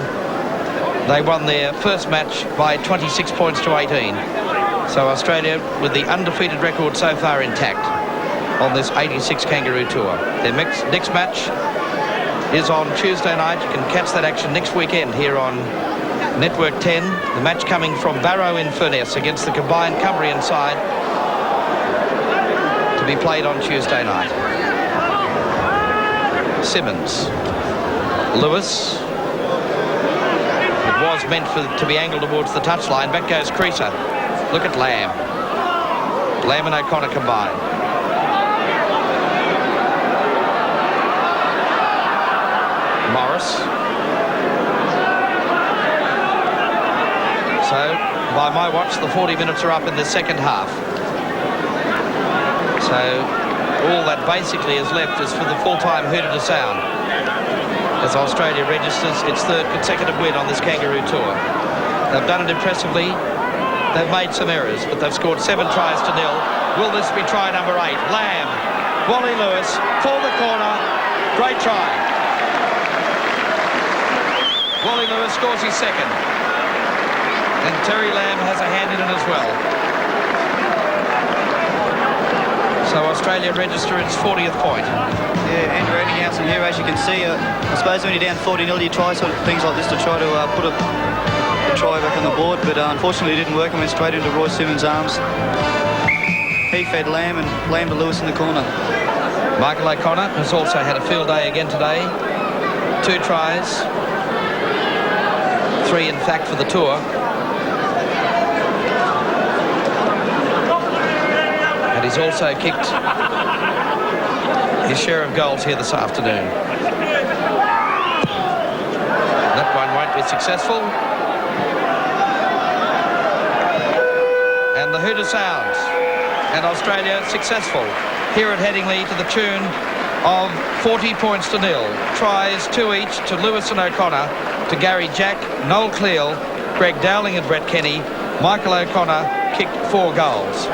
They won their first match by 26 points to 18. So Australia with the undefeated record so far intact. on this 86 Kangaroo Tour. Their next match is on Tuesday night. You can catch that action next weekend here on Network 10. The match coming from Barrow in Furness against the combined Cumbrian side, to be played on Tuesday night. Simmons. Lewis. It was meant to be angled towards the touchline. Back goes Creaser. Look at Lamb. Lamb and O'Connor combined. Morris. So, by my watch, the 40 minutes are up in the second half. So, all that basically is left is for the full-time hooter to sound, as Australia registers its third consecutive win on this Kangaroo Tour. They've done it impressively. They've made some errors, but they've scored 7 tries to 0. Will this be try number 8? Lamb. Wally Lewis for the corner. Great try. Wally Lewis scores his second. And Terry Lamb has a hand in it as well. So Australia register its 40th point. Yeah, Andrew Eddinghausen here, as you can see. I suppose when you're down 40-0, you try sort of things like this to try to put a try back on the board, but unfortunately it didn't work and went straight into Roy Simmons' arms. He fed Lamb and Lamb to Lewis in the corner. Michael O'Connor has also had a field day again today. 2 tries. 3 in fact for the tour. And he's also kicked his share of goals here this afternoon. That one won't be successful. And the hooter sounds. And Australia successful here at Headingley to the tune of 40 points to 0. Tries 2 each to Lewis and O'Connor, to Gary Jack, Noel Cleal, Greg Dowling and Brett Kenny. Michael O'Connor kicked 4 goals.